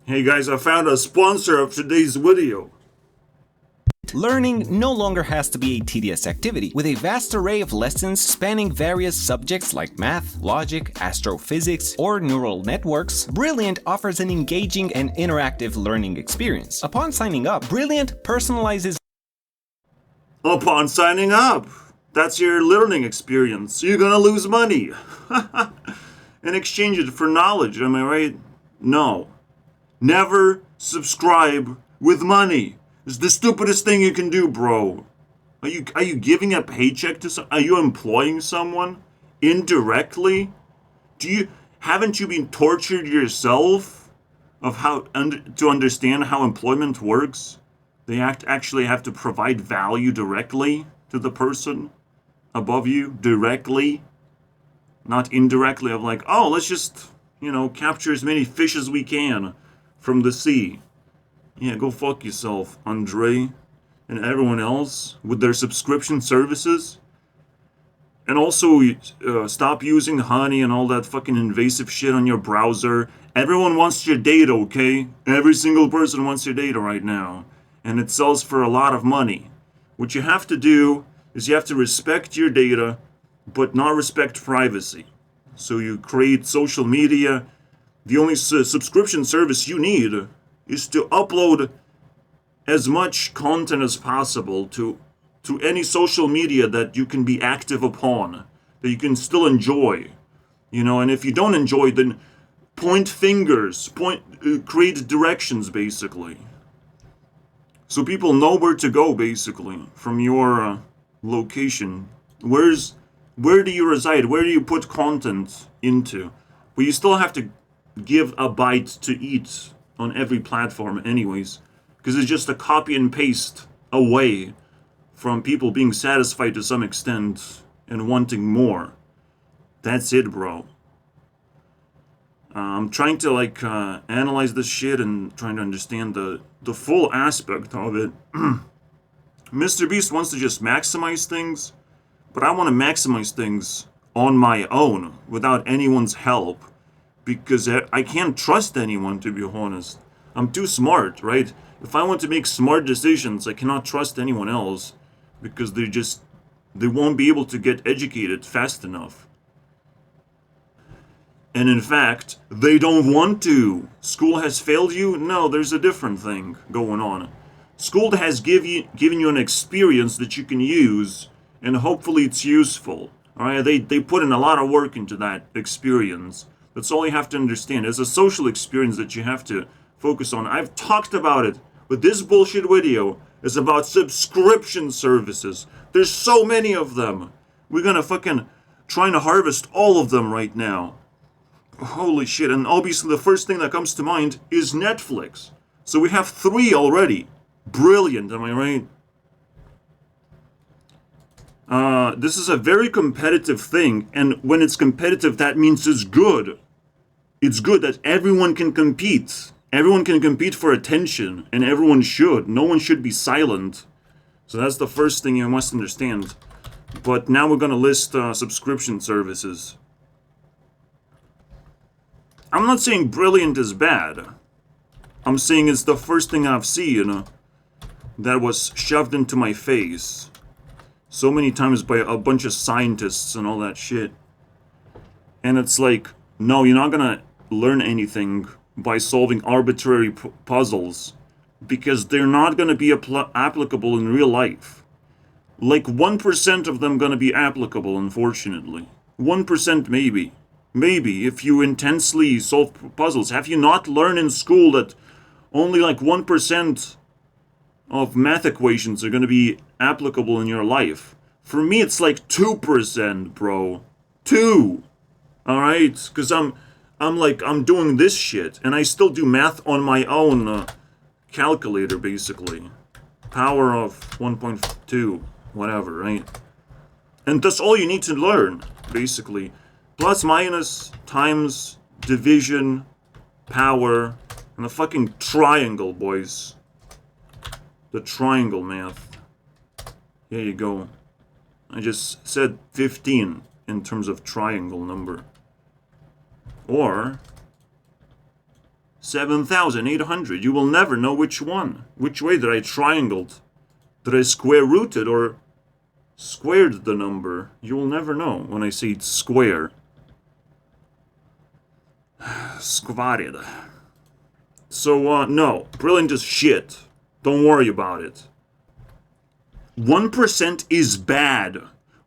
Hey guys, I found a sponsor of today's video. Learning no longer has to be a tedious activity. With a vast array of lessons spanning various subjects like math, logic, astrophysics, or neural networks, Brilliant offers an engaging and interactive learning experience. Upon signing up, Brilliant personalizes. Upon signing up, that's your learning experience. You're gonna lose money. And exchange it for knowledge, am I right? No. Never subscribe with money. It's the stupidest thing you can do, bro. Are you giving a paycheck to are you employing someone indirectly? Haven't you been tortured yourself of how to understand how employment works? They actually have to provide value directly to the person above you, directly, not indirectly of like, oh, let's just, capture as many fish as we can from the sea. Yeah, go fuck yourself, Andre, and everyone else with their subscription services. And also, stop using honey and all that fucking invasive shit on your browser. Everyone wants your data, okay? Every single person wants your data right now. And it sells for a lot of money. What you have to do is you have to respect your data, but not respect privacy. So you create social media. The only subscription service you need is to upload as much content as possible to any social media that you can be active upon, that you can still enjoy. And if you don't enjoy, then point fingers, create directions, basically. So people know where to go, basically, from your location. Where do you reside? Where do you put content into? But you still have to give a bite to eat on every platform anyways, because it's just a copy and paste away from people being satisfied to some extent and wanting more. That's it, bro. I'm trying to analyze this shit and trying to understand the full aspect of it. Mr. Beast wants to just maximize things, but I want to maximize things on my own without anyone's help. Because I can't trust anyone, to be honest. I'm too smart, right? If I want to make smart decisions, I cannot trust anyone else. Because they won't be able to get educated fast enough. And in fact, they don't want to. School has failed you? No, there's a different thing going on. School has given you an experience that you can use, and hopefully it's useful. Alright, they put in a lot of work into that experience. That's all you have to understand. It's a social experience that you have to focus on. I've talked about it, but this bullshit video is about subscription services. There's so many of them. We're gonna fucking trying to harvest all of them right now. Holy shit, and obviously the first thing that comes to mind is Netflix. So we have 3 already. Brilliant, am I right? This is a very competitive thing, and when it's competitive, that means it's good. It's good that everyone can compete. Everyone can compete for attention, and everyone should. No one should be silent. So that's the first thing you must understand. But now we're gonna list subscription services. I'm not saying Brilliant is bad. I'm saying it's the first thing I've seen that was shoved into my face so many times by a bunch of scientists and all that shit. And it's like, no, you're not gonna learn anything by solving arbitrary puzzles, because they're not gonna be applicable in real life. Like 1% of them gonna be applicable, unfortunately. 1% maybe. Maybe, if you intensely solve puzzles. Have you not learned in school that only like 1% of math equations are gonna be applicable in your life? For me, it's like 2%, bro. 2! Alright? Because I'm doing this shit, and I still do math on my own calculator, basically. Power of 1.2, whatever, right? And that's all you need to learn, basically. Plus, minus, times, division, power, and the fucking triangle, boys. The triangle math. Here you go. I just said 15 in terms of triangle number. Or 7,800. You will never know which one. Which way did I triangled? Did I square rooted or squared the number? You will never know when I say square. Squatted. So, no. Brilliant is shit. Don't worry about it. 1% is bad.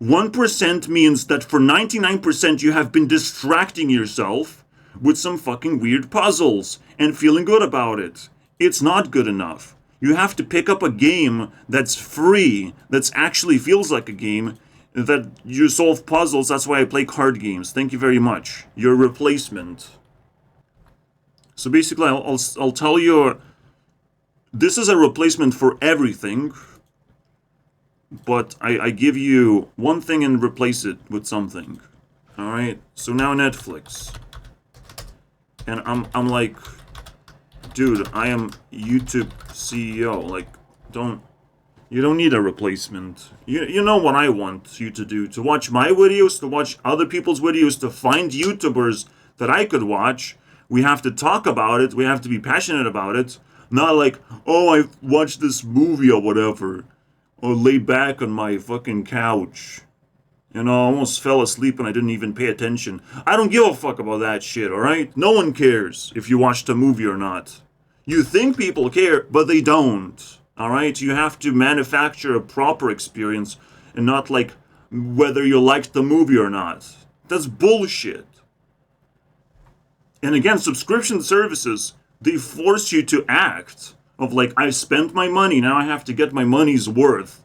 1% means that for 99% you have been distracting yourself with some fucking weird puzzles and feeling good about it. It's not good enough. You have to pick up a game that's free, that actually feels like a game, that you solve puzzles. That's why I play card games. Thank you very much. Your replacement. So basically, I'll tell you, this is a replacement for everything, but I give you one thing and replace it with something. Alright? So now Netflix. And I'm like, dude, I am YouTube CEO. Like, you don't need a replacement. You know what I want you to do. To watch my videos, to watch other people's videos, to find YouTubers that I could watch. We have to talk about it. We have to be passionate about it. Not like, oh, I watched this movie or whatever. Or lay back on my fucking couch. You know, I almost fell asleep and I didn't even pay attention. I don't give a fuck about that shit, alright? No one cares if you watched a movie or not. You think people care, but they don't. Alright? You have to manufacture a proper experience and not like whether you liked the movie or not. That's bullshit. And again, subscription services, they force you to act. Of like, I spent my money, now I have to get my money's worth.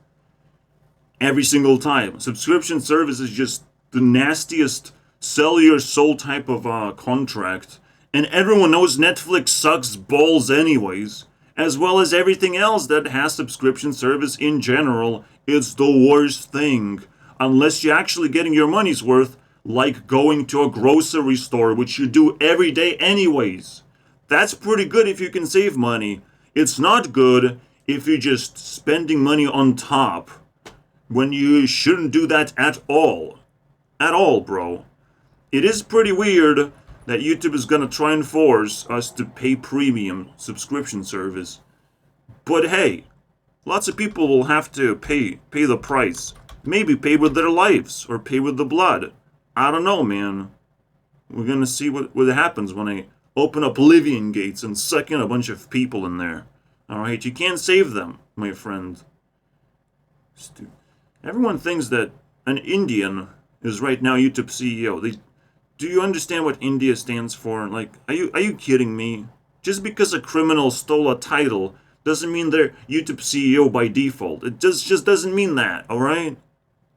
Every single time. Subscription service is just the nastiest sell your soul type of contract. And everyone knows Netflix sucks balls anyways. As well as everything else that has subscription service in general. It's the worst thing. Unless you're actually getting your money's worth, like going to a grocery store, which you do every day anyways. That's pretty good if you can save money. It's not good if you're just spending money on top when you shouldn't do that at all. At all, bro. It is pretty weird that YouTube is gonna try and force us to pay premium subscription service. But hey, lots of people will have to pay the price. Maybe pay with their lives or pay with the blood. I don't know, man. We're gonna see what happens when I open up Oblivion gates and suck in a bunch of people in there. Alright, you can't save them, my friend. Everyone thinks that an Indian is right now YouTube CEO. Do you understand what India stands for? Like, are you kidding me? Just because a criminal stole a title doesn't mean they're YouTube CEO by default. It just doesn't mean that, alright?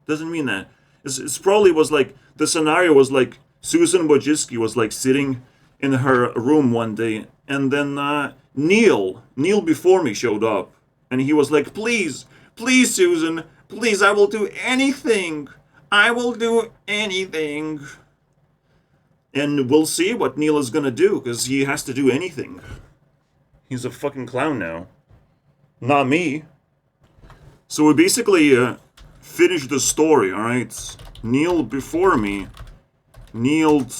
Doesn't mean that. It's probably was like, the scenario was like, Susan Wojcicki was like sitting in her room one day, and then Neil before me showed up, and he was like, please, Susan, please, I will do anything. I will do anything. And we'll see what Neil is gonna do, because he has to do anything. He's a fucking clown now. Not me. So we basically finished the story, alright? Neil before me kneeled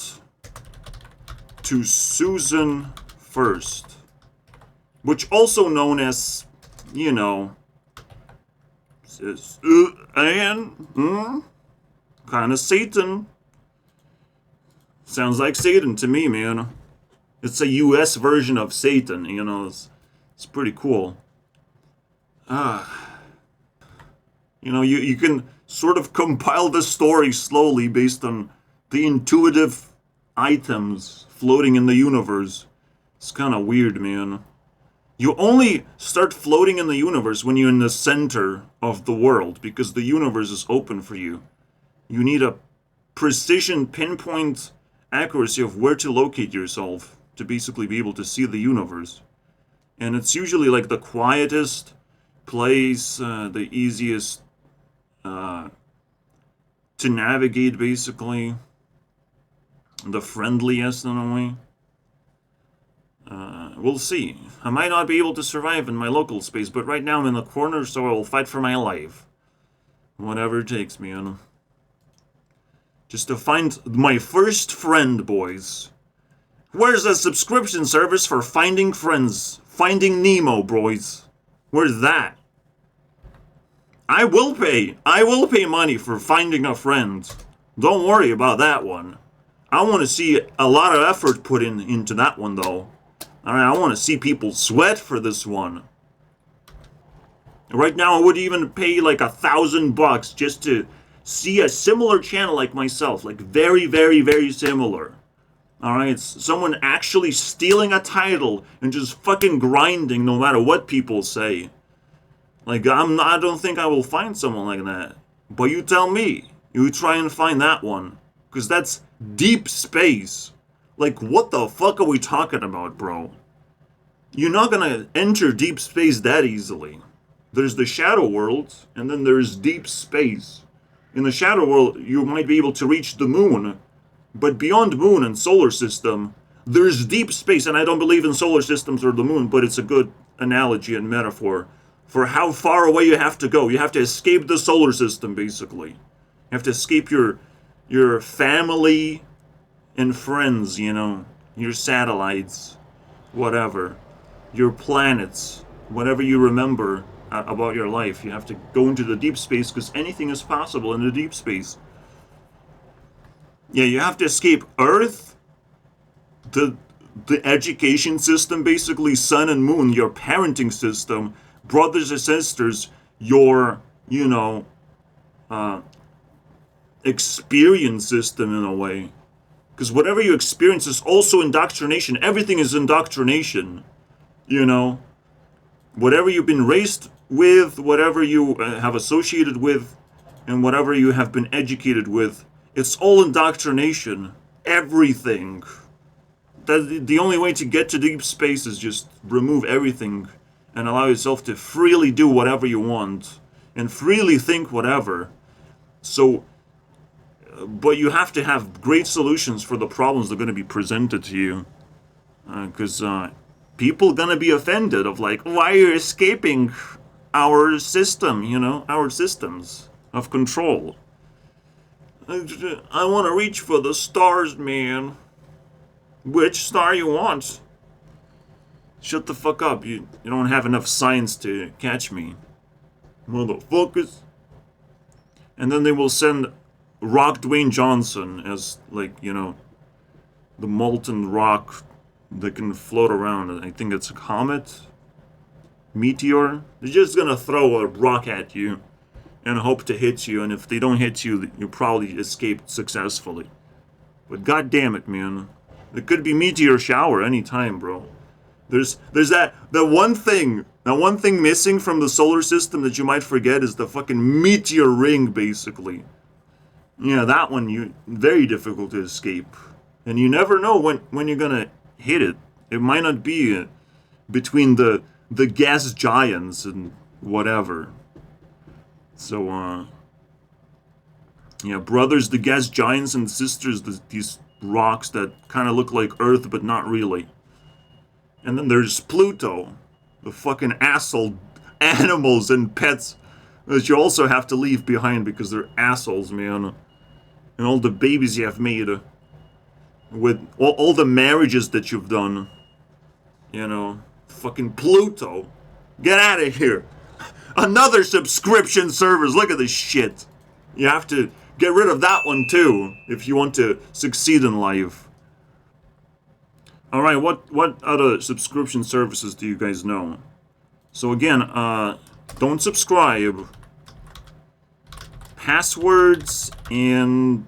to Susan first. Which also known as, you know, kind of Satan. Sounds like Satan to me, man. It's a US version of Satan, you know, it's pretty cool. You know, you can sort of compile the story slowly based on the intuitive items floating in the universe. It's kind of weird, man. You only start floating in the universe when you're in the center of the world, because the universe is open for you. You need a precision, pinpoint accuracy of where to locate yourself to basically be able to see the universe. And it's usually like the quietest place, the easiest to navigate, basically. The friendliest in a way. We'll see. I might not be able to survive in my local space, but right now I'm in the corner, so I will fight for my life. Whatever it takes, man. Just to find my first friend, boys. Where's the subscription service for Finding Friends? Finding Nemo, boys. Where's that? I will pay money for finding a friend. Don't worry about that one. I want to see a lot of effort put into that one, though. Alright, I want to see people sweat for this one. Right now, I would even pay like $1,000 just to see a similar channel like myself. Like, very, very, very similar. Alright, someone actually stealing a title and just fucking grinding no matter what people say. Like, I don't think I will find someone like that. But you tell me. You try and find that one. Because that's deep space. Like, what the fuck are we talking about, bro? You're not gonna enter deep space that easily. There's the shadow world, and then there's deep space. In the shadow world, you might be able to reach the moon. But beyond moon and solar system, there's deep space. And I don't believe in solar systems or the moon, but it's a good analogy and metaphor for how far away you have to go. You have to escape the solar system, basically. You have to escape your family and friends, you know, your satellites, whatever, your planets, whatever you remember about your life. You have to go into the deep space because anything is possible in the deep space. Yeah, you have to escape Earth, the education system, basically sun and moon, your parenting system, brothers and sisters, your, you know, experience system in a way. Because whatever you experience is also indoctrination. Everything is indoctrination, you know. Whatever you've been raised with, whatever you have associated with, and whatever you have been educated with, it's all indoctrination. Everything. The only way to get to deep space is just remove everything and allow yourself to freely do whatever you want and freely think whatever. So, but you have to have great solutions for the problems that are going to be presented to you. Because people are going to be offended of like, why are you escaping our system, you know, our systems of control? I want to reach for the stars, man. Which star you want? Shut the fuck up. You don't have enough science to catch me. Motherfuckers. And then they will send Rock Dwayne Johnson as, like, you know, the molten rock that can float around. I think it's a comet? Meteor? They're just gonna throw a rock at you and hope to hit you, and if they don't hit you, you probably escaped successfully. But god damn it, man. It could be meteor shower anytime, bro. There's that one thing missing from the solar system that you might forget is the fucking meteor ring, basically. Yeah, that one, very difficult to escape. And you never know when you're gonna hit it. It might not be between the gas giants and whatever. So, yeah, brothers, the gas giants, and sisters, these rocks that kind of look like Earth, but not really. And then there's Pluto, the fucking asshole animals and pets that you also have to leave behind because they're assholes, man. And all the babies you have made, with all the marriages that you've done, you know, fucking Pluto. Get out of here. Another subscription service. Look at this shit. You have to get rid of that one too if you want to succeed in life. Alright, what other subscription services do you guys know? So again, don't subscribe. Passwords and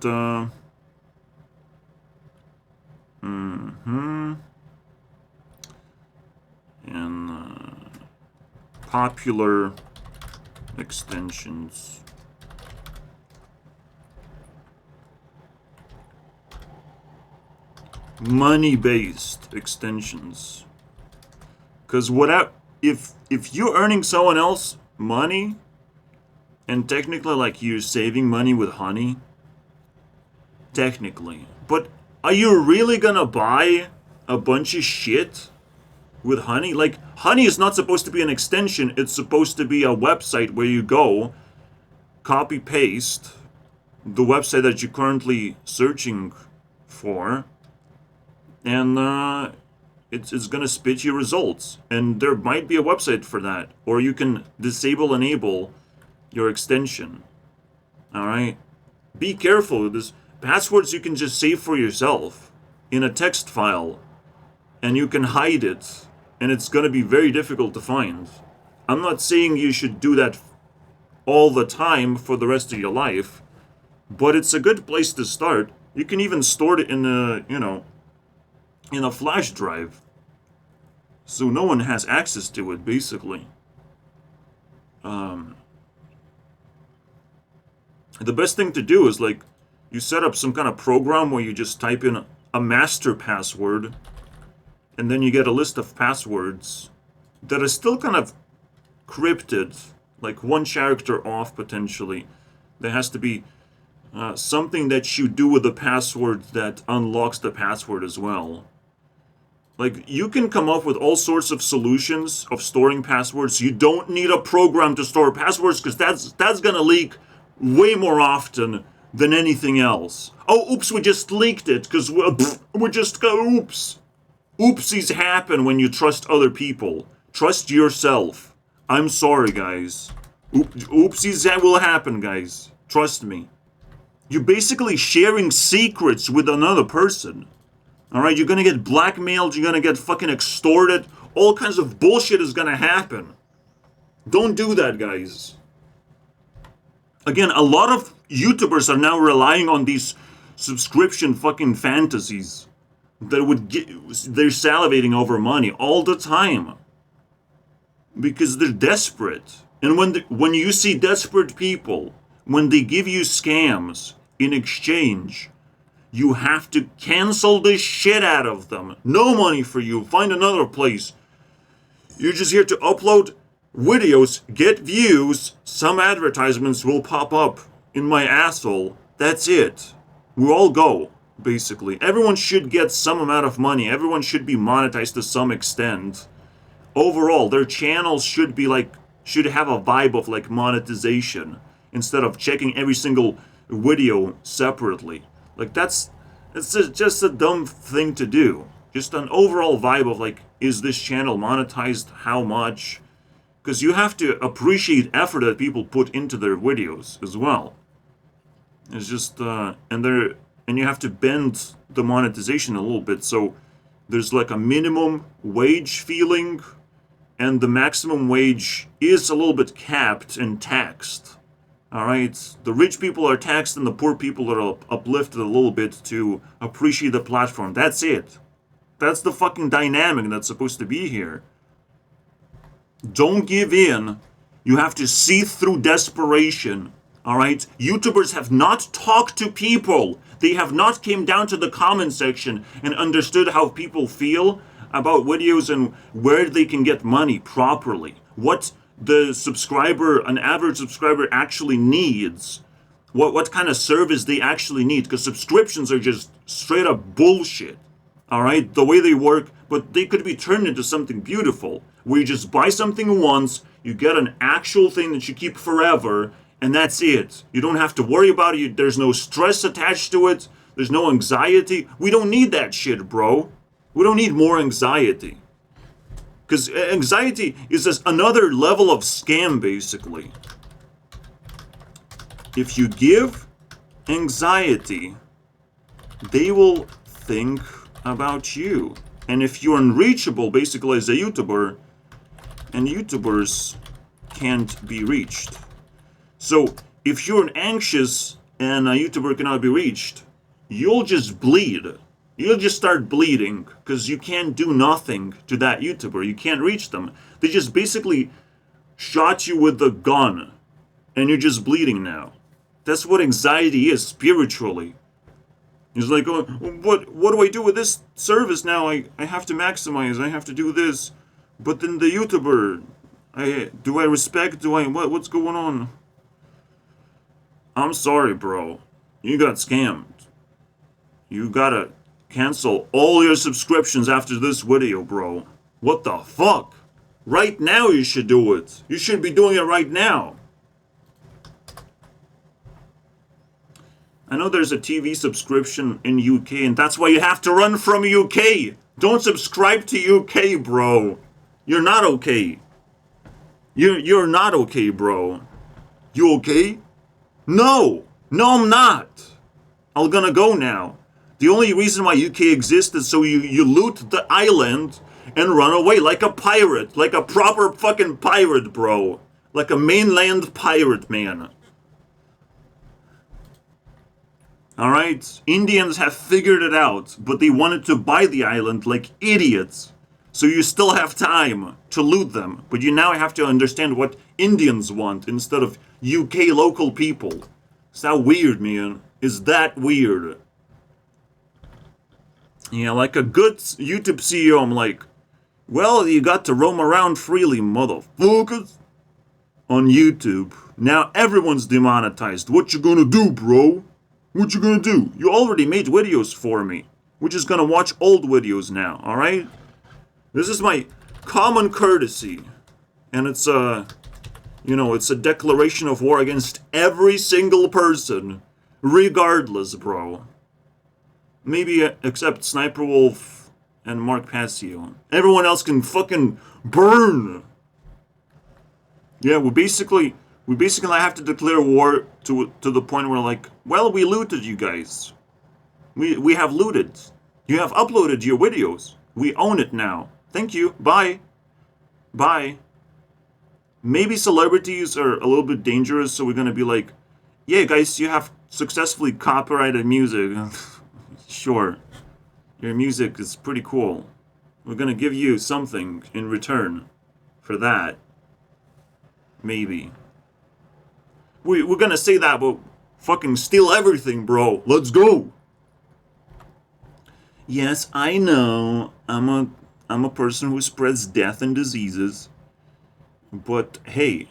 and popular extensions. Money-based extensions. Because if you're earning someone else money, and technically like you're saving money with honey, technically, but are you really gonna buy a bunch of shit with honey? Like, honey is not supposed to be an extension, it's supposed to be a website where you go, copy paste the website that you're currently searching for, and it's gonna spit you results. And there might be a website for that, or you can enable your extension. All right, be careful with this. Passwords you can just save for yourself in a text file, and you can hide it, and it's gonna be very difficult to find. I'm not saying you should do that all the time for the rest of your life, but it's a good place to start. You can even store it in a, in a flash drive, so no one has access to it, basically. The best thing to do is, like, you set up some kind of program where you just type in a master password, and then you get a list of passwords that are still kind of crypted, like one character off potentially. There has to be something that you do with the password that unlocks the password as well. Like, you can come up with all sorts of solutions of storing passwords. You don't need a program to store passwords, because that's gonna leak way more often than anything else. Oh, oops, we just leaked it, because we just got, oops. Oopsies happen when you trust other people. Trust yourself. I'm sorry, guys. Oopsies that will happen, guys. Trust me. You're basically sharing secrets with another person. Alright, you're gonna get blackmailed, you're gonna get fucking extorted. All kinds of bullshit is gonna happen. Don't do that, guys. Again, a lot of YouTubers are now relying on these subscription fucking fantasies that they're salivating over money all the time because they're desperate. And when you see desperate people, when they give you scams in exchange, you have to cancel the shit out of them. No money for you. Find another place. You're just here to upload videos, get views, some advertisements will pop up in my asshole. That's it. We all go, basically. Everyone should get some amount of money. Everyone should be monetized to some extent. Overall, their channels should have a vibe of like monetization instead of checking every single video separately. Like, it's just a dumb thing to do. Just an overall vibe of like, is this channel monetized? How much? Because you have to appreciate effort that people put into their videos as well. It's just and you have to bend the monetization a little bit. So there's like a minimum wage feeling, and the maximum wage is a little bit capped and taxed. All right, the rich people are taxed and the poor people are uplifted a little bit to appreciate the platform. That's it. That's the fucking dynamic that's supposed to be here. Don't give in. You have to see through desperation. All right? YouTubers have not talked to people. They have not came down to the comment section and understood how people feel about videos and where they can get money properly. What an average subscriber actually needs. What kind of service they actually need. Because subscriptions are just straight up bullshit. All right? The way they work, but they could be turned into something beautiful. Where you just buy something once, you get an actual thing that you keep forever, and that's it. You don't have to worry about it. There's no stress attached to it. There's no anxiety. We don't need that shit, bro. We don't need more anxiety. Because anxiety is just another level of scam, basically. If you give anxiety, they will think about you. And if you're unreachable, basically, as a YouTuber, and YouTubers can't be reached. So, if you're anxious and a YouTuber cannot be reached, you'll just bleed. You'll just start bleeding, because you can't do nothing to that YouTuber. You can't reach them. They just basically shot you with a gun, and you're just bleeding now. That's what anxiety is, spiritually. It's like, oh, what do I do with this service now? I have to maximize, I have to do this. But then the YouTuber, do I respect, what's going on? I'm sorry, bro. You got scammed. You gotta cancel all your subscriptions after this video, bro. What the fuck? Right now you should do it. You should be doing it right now. I know there's a TV subscription in UK, and that's why you have to run from UK. Don't subscribe to UK, bro. You're not okay. You're not okay, bro. You okay? No, I'm not. I'm gonna go now. The only reason why UK exists is so you loot the island and run away like a pirate, like a proper fucking pirate, bro. Like a mainland pirate, man. Alright? Indians have figured it out, but they wanted to buy the island like idiots. So you still have time to loot them, but you now have to understand what Indians want instead of UK local people. Is that weird, man? Is that weird? Yeah, like a good YouTube CEO, I'm like, well, you got to roam around freely, motherfuckers. On YouTube. Now everyone's demonetized. What you gonna do, bro? What you gonna do? You already made videos for me. We're just gonna watch old videos now, alright? This is my common courtesy. And it's it's a declaration of war against every single person. Regardless, bro. Maybe except Sniper Wolf and Mark Passio. Everyone else can fucking burn. Yeah, we basically have to declare war to the point where like, well, we looted you guys. We have looted. You have uploaded your videos. We own it now. Thank you. Bye. Bye. Maybe celebrities are a little bit dangerous, so we're gonna be like, yeah, guys, you have successfully copyrighted music. Sure. Your music is pretty cool. We're gonna give you something in return for that. Maybe. We're gonna say that, but fucking steal everything, bro. Let's go. Yes, I know. I'm a person who spreads death and diseases. But hey,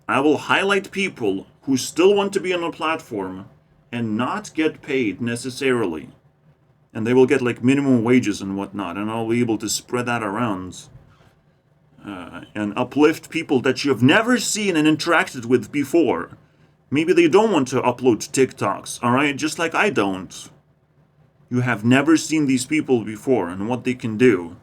I will highlight people who still want to be on a platform and not get paid necessarily. And they will get like minimum wages and whatnot, and I'll be able to spread that around. And uplift people that you have never seen and interacted with before. Maybe they don't want to upload TikToks, alright? Just like I don't. You have never seen these people before and what they can do.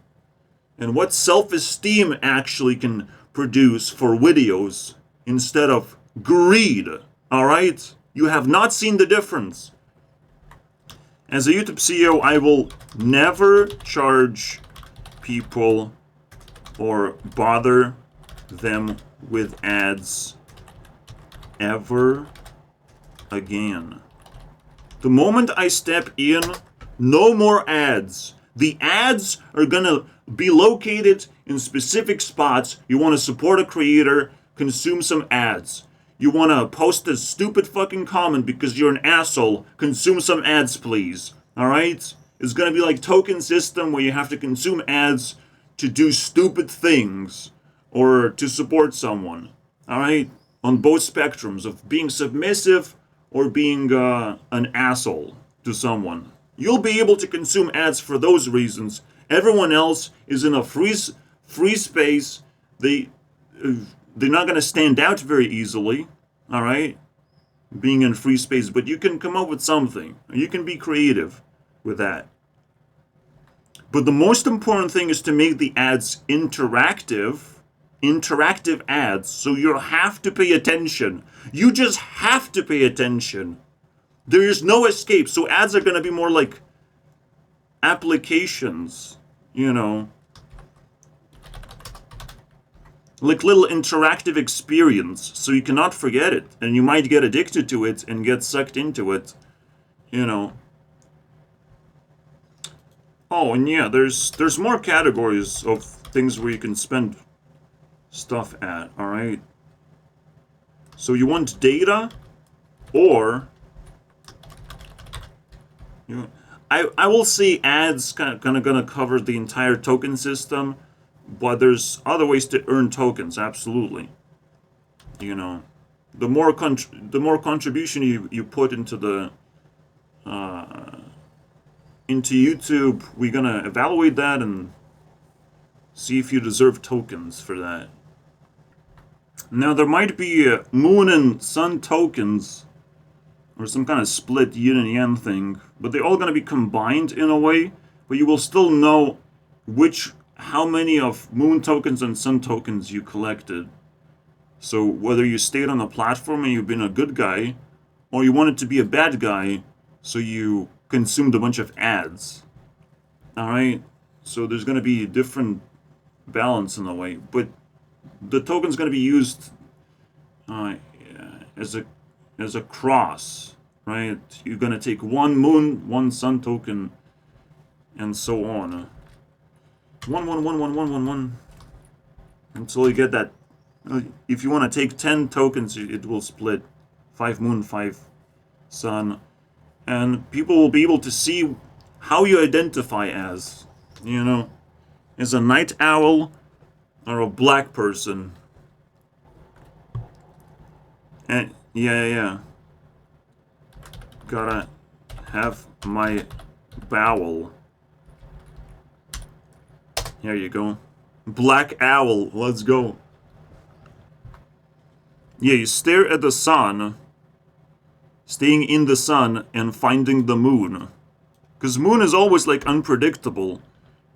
And what self-esteem actually can produce for videos instead of greed, alright? You have not seen the difference. As a YouTube CEO, I will never charge people or bother them with ads ever again. The moment I step in, no more ads. The ads are gonna be located in specific spots. You want to support a creator, consume some ads. You want to post a stupid fucking comment because you're an asshole, consume some ads, please. Alright? It's gonna be like token system where you have to consume ads to do stupid things or to support someone. Alright? On both spectrums of being submissive or being an asshole to someone. You'll be able to consume ads for those reasons. Everyone else is in a free space. They're not gonna stand out very easily. Alright? Being in free space, but you can come up with something. You can be creative with that. But the most important thing is to make the ads interactive ads, so you'll have to pay attention. You just have to pay attention. There is no escape, so ads are going to be more like applications, like little interactive experience, so you cannot forget it, and you might get addicted to it and get sucked into it, Oh, and yeah, there's more categories of things where you can spend stuff at, alright? So you want data, or I will say ads gonna cover the entire token system, but there's other ways to earn tokens, absolutely. The more contribution you put into the into YouTube, we're gonna evaluate that and see if you deserve tokens for that. Now there might be moon and sun tokens or some kind of split yin and yang thing, but they're all going to be combined in a way, but you will still know how many of moon tokens and sun tokens you collected. So whether you stayed on the platform and you've been a good guy, or you wanted to be a bad guy, so you consumed a bunch of ads. Alright? So there's going to be a different balance in a way, but the token's going to be used as a cross, right? You're going to take one moon, one sun token, and so on. 1 until you get that. If you want to take 10 tokens, it will split 5 moon, 5 sun, and people will be able to see how you identify as, as a night owl or a black person. And yeah. Gotta have my bowel. Here you go. Black owl, let's go. Yeah, you stare at the sun, staying in the sun and finding the moon. Because moon is always like unpredictable.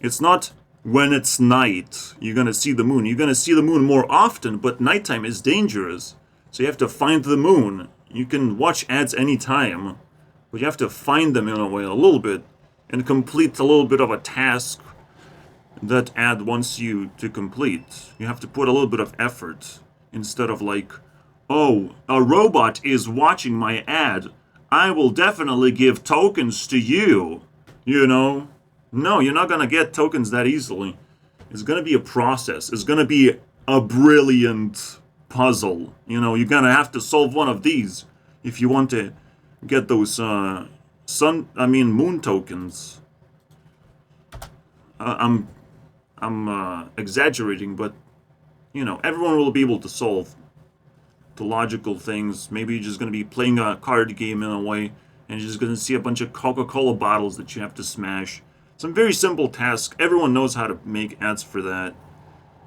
It's not when it's night you're gonna see the moon. You're gonna see the moon more often, but nighttime is dangerous. So you have to find the moon. You can watch ads anytime, but you have to find them in a way a little bit and complete a little bit of a task that ad wants you to complete. You have to put a little bit of effort instead of like, oh, a robot is watching my ad. I will definitely give tokens to you. No, you're not gonna get tokens that easily. It's gonna be a process. It's gonna be a brilliant puzzle. You're gonna have to solve one of these if you want to get those moon tokens. I'm exaggerating, but everyone will be able to solve the logical things. Maybe you're just going to be playing a card game in a way, and you're just going to see a bunch of Coca-Cola bottles that you have to smash. Some very simple tasks. Everyone knows how to make ads for that,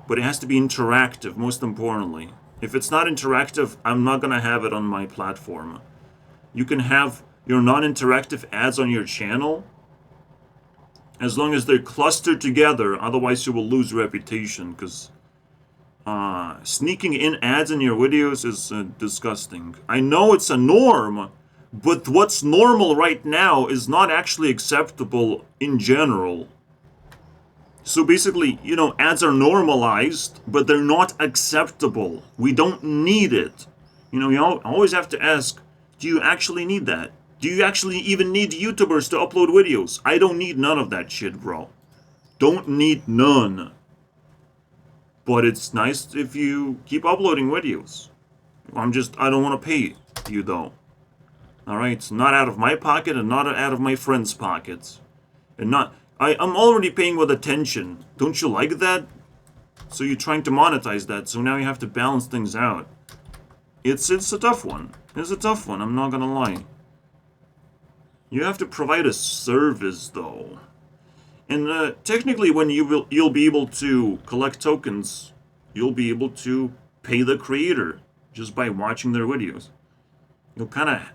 but it has to be interactive, most importantly. If it's not interactive, I'm not going to have it on my platform. You can have your non-interactive ads on your channel, as long as they're clustered together, otherwise you will lose reputation, because sneaking in ads in your videos is disgusting. I know it's a norm, but what's normal right now is not actually acceptable in general. So basically, ads are normalized, but they're not acceptable. We don't need it. You always have to ask, do you actually need that? Do you actually even need YouTubers to upload videos? I don't need none of that shit, bro. Don't need none. But it's nice if you keep uploading videos. I don't want to pay you, though. Alright? It's not out of my pocket and not out of my friends' pockets. I'm already paying with attention. Don't you like that? So you're trying to monetize that, so now you have to balance things out. It's a tough one. It's a tough one, I'm not gonna lie. You have to provide a service, though. And technically, when you'll be able to collect tokens, you'll be able to pay the creator just by watching their videos. You'll kind of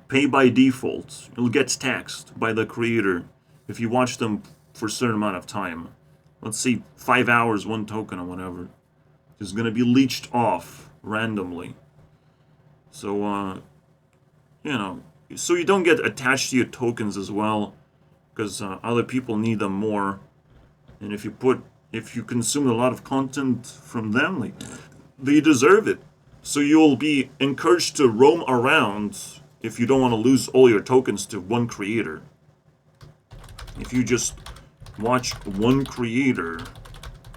pay by default. You'll get taxed by the creator if you watch them for a certain amount of time. Let's say 5 hours, 1 token or whatever. Is going to be leached off randomly. So, so you don't get attached to your tokens as well, because other people need them more. And if you consume a lot of content from them, they deserve it. So you'll be encouraged to roam around if you don't want to lose all your tokens to one creator. If you just watch one creator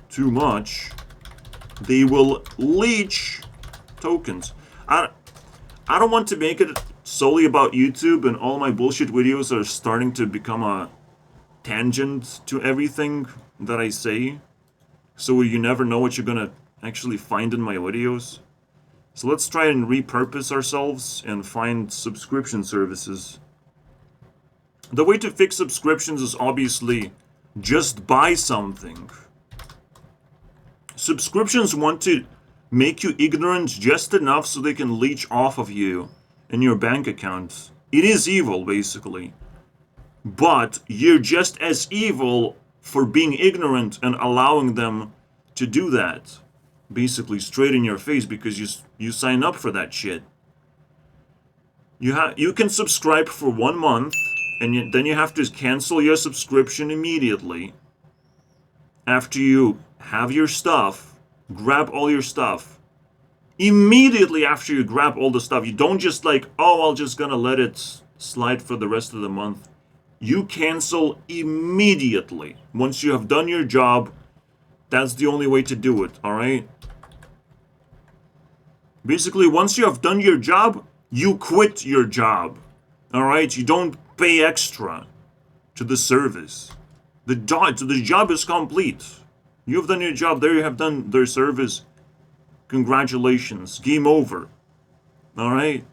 too much, they will leech tokens. I don't want to make it solely about YouTube, and all my bullshit videos are starting to become a tangent to everything that I say. So you never know what you're gonna actually find in my videos. So let's try and repurpose ourselves and find subscription services. The way to fix subscriptions is obviously just buy something. Subscriptions want to make you ignorant just enough so they can leech off of you in your bank account. It is evil, basically. But you're just as evil for being ignorant and allowing them to do that. Basically, straight in your face, because you sign up for that shit. You can subscribe for 1 month, and then you have to cancel your subscription immediately. After you have your stuff, grab all your stuff. Immediately after you grab all the stuff, you don't just like, oh, I'm just gonna let it slide for the rest of the month. You cancel immediately. Once you have done your job, that's the only way to do it, alright? Basically, once you have done your job, you quit your job. Alright? You don't pay extra to the service. The job is complete. You've done your job. There you have done their service. Congratulations. Game over. Alright?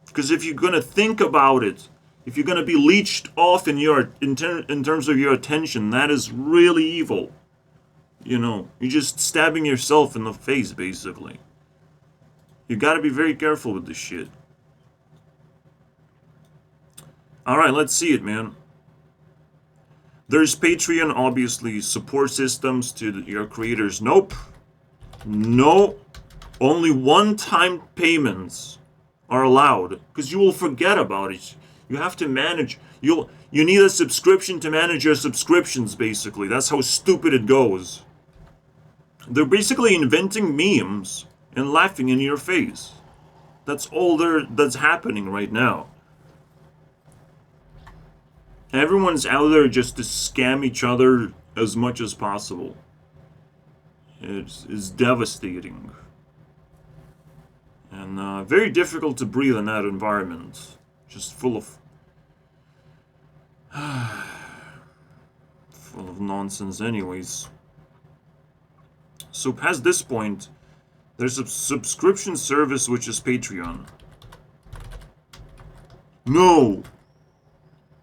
Because if you're gonna think about it, if you're gonna be leeched off in terms of your attention, that is really evil. You know, you're just stabbing yourself in the face, basically. You gotta be very careful with this shit. Alright, let's see it, man. There's Patreon, obviously, support systems to your creators. Nope. No. Only one-time payments are allowed, because you will forget about it. You have to manage. You need a subscription to manage your subscriptions, basically. That's how stupid it goes. They're basically inventing memes and laughing in your face. That's all that's happening right now. Everyone's out there just to scam each other as much as possible. It's devastating. And very difficult to breathe in that environment. Just full of nonsense anyways. So past this point, there's a subscription service which is Patreon. No!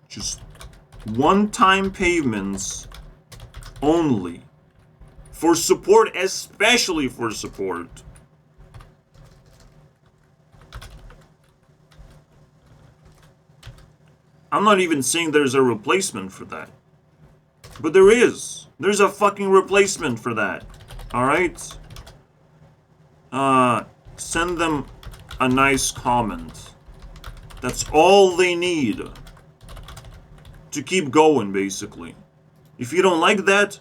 Just one-time payments only. For support, especially for support. I'm not even saying there's a replacement for that. But there is. There's a fucking replacement for that. Alright? Send them a nice comment. That's all they need to keep going, basically. If you don't like that,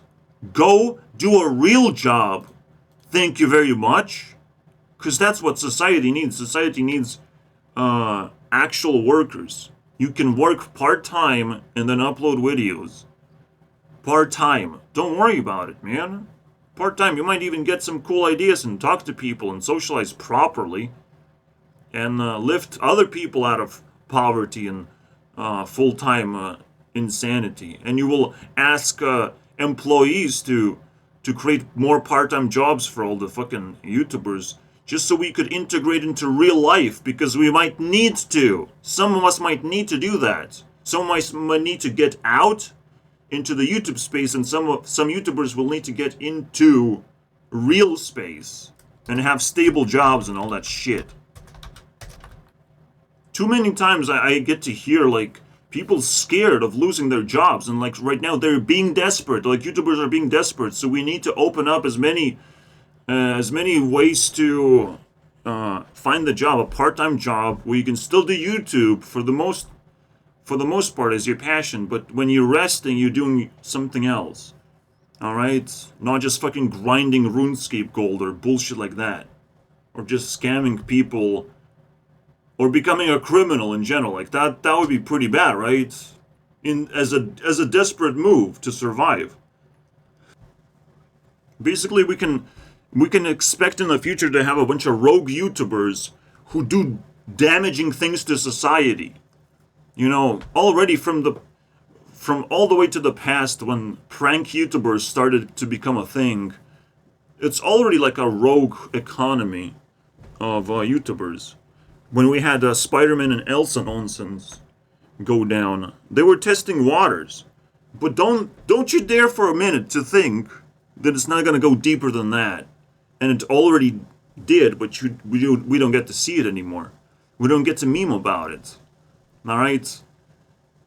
go do a real job. Thank you very much. Because that's what society needs. Society needs actual workers. You can work part-time and then upload videos. Part-time. Don't worry about it, man. Part-time, you might even get some cool ideas and talk to people and socialize properly. And lift other people out of poverty and full-time insanity. And you will ask employees to create more part-time jobs for all the fucking YouTubers, just so we could integrate into real life, because we might need to. Some of us might need to do that. Some of us might need to get out into the YouTube space, and some YouTubers will need to get into real space and have stable jobs and all that shit. Too many times I get to hear, like, people scared of losing their jobs, and like right now they're being desperate. Like, YouTubers are being desperate, so we need to open up as many ways to find the job, a part-time job where you can still do YouTube for the most part as your passion, but when you're resting, you're doing something else. Alright? Not just fucking grinding RuneScape gold or bullshit like that. Or just scamming people. Or becoming a criminal in general. Like, that would be pretty bad, right? As a desperate move to survive. Basically, we can expect in the future to have a bunch of rogue YouTubers who do damaging things to society. You know, already from all the way to the past, when prank YouTubers started to become a thing, it's already like a rogue economy of YouTubers. When we had Spider-Man and Elsa nonsense go down, they were testing waters. But don't you dare for a minute to think that it's not going to go deeper than that. And it already did, but we don't get to see it anymore. We don't get to meme about it. Alright?